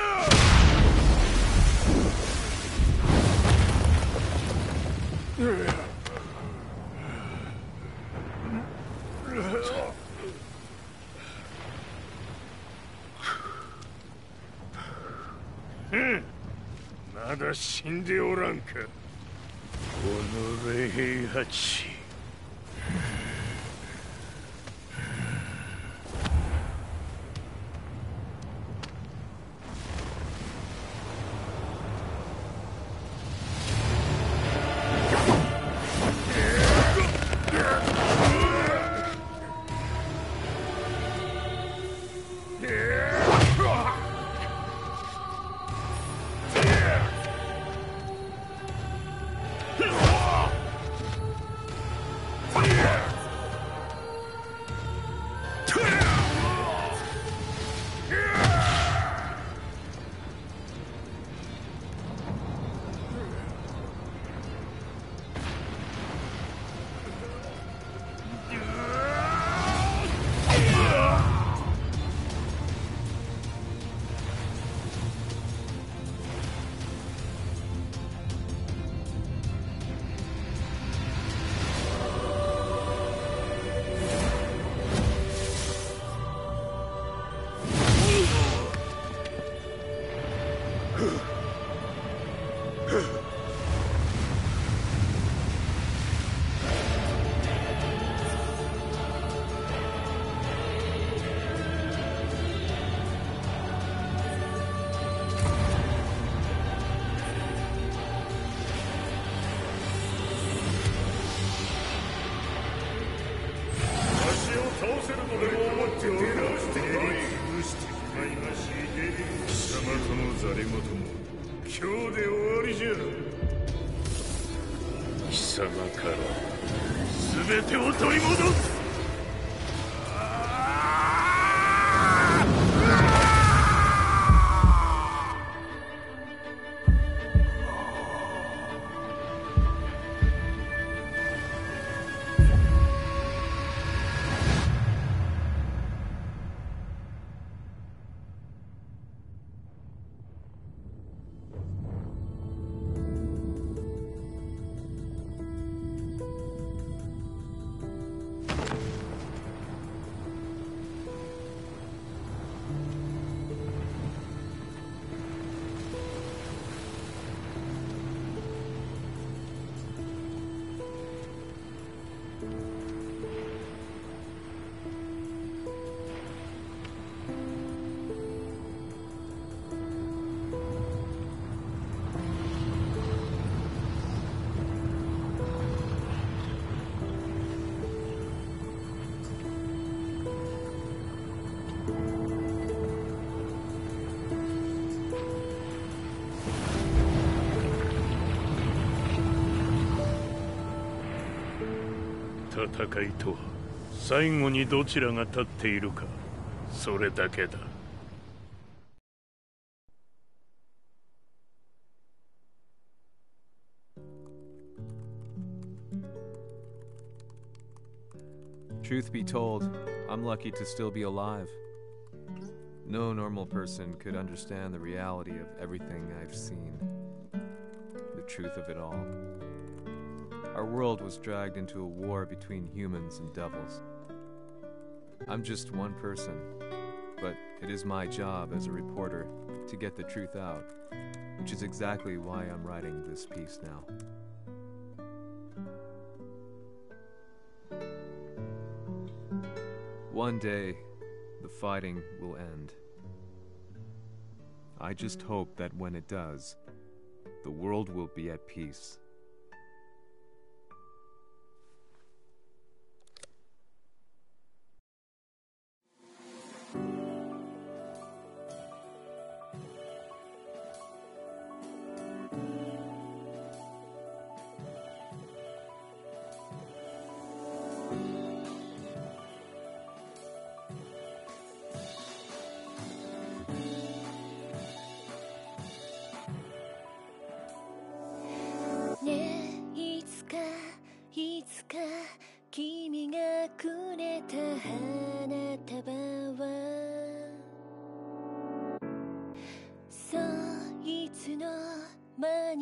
まだ死んでおらんか。おのれ平八。貴様から全てを取り戻す。戦いとは最後にどちらが立っているか、それだけだ。Truth be told, I'm lucky to still be alive. No normal person could understand the reality of everything I've seen. The truth of it all. Our world was dragged into a war between humans and devils. I'm just one person, but it is my job as a reporter to get the truth out, which is exactly why I'm writing this piece now. One day, the fighting will end. I just hope that when it does, the world will be at peace.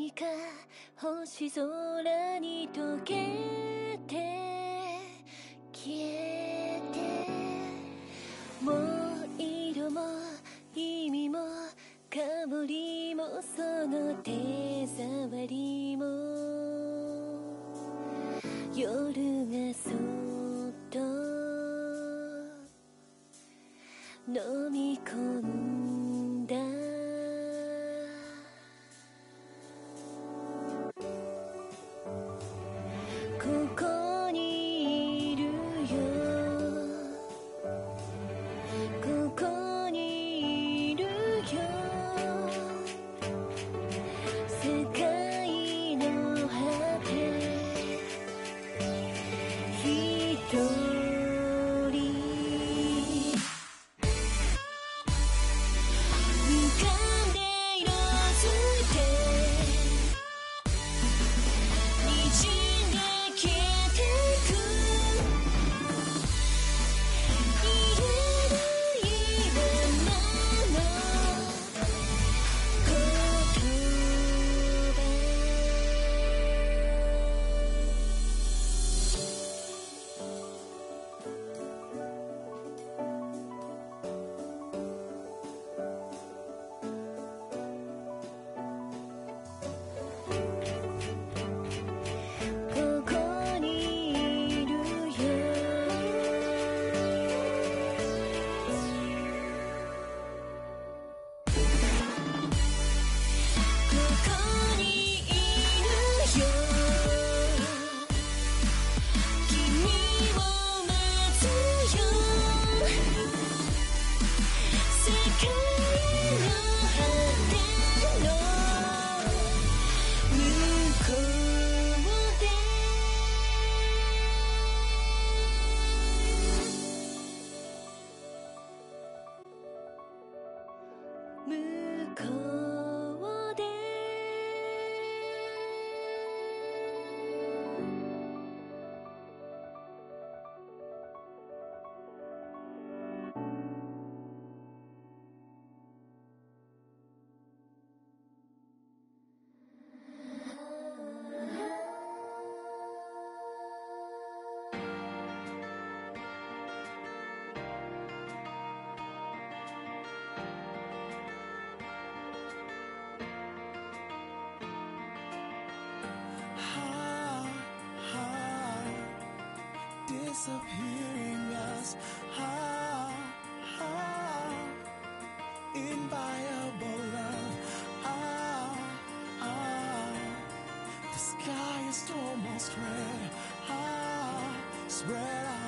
何か星空に溶けて消えて、もう色も意味も香りもその手触りも、夜がそっと飲み込んだ。ここにいるよ、ここにいるよ、世界の果て一人浮かんで色づいて滲んで消えてく、言えないままの言葉。ここにいるよ、ここにいるよ、君を待つよ、世界の果ての向こうで。向こうで。Disappearing us, inviolable love, the sky is almost red, spread out.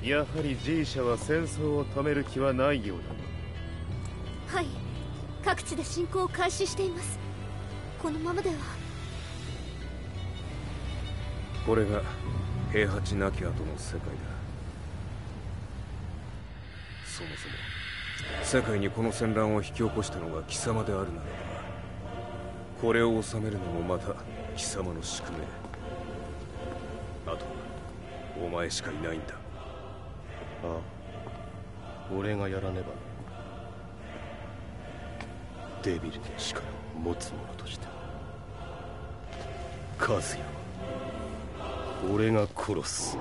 やはり G 社は戦争を止める気はないようだな。はい、各地で侵攻を開始しています。このままでは。これが平八なき後の世界だ。そもそも世界にこの戦乱を引き起こしたのが貴様であるならば、これを収めるのもまた貴様の宿命。あとはお前しかいないんだ。ああ、俺がやらねば。デビルの力を持つ者として和也は俺が殺す。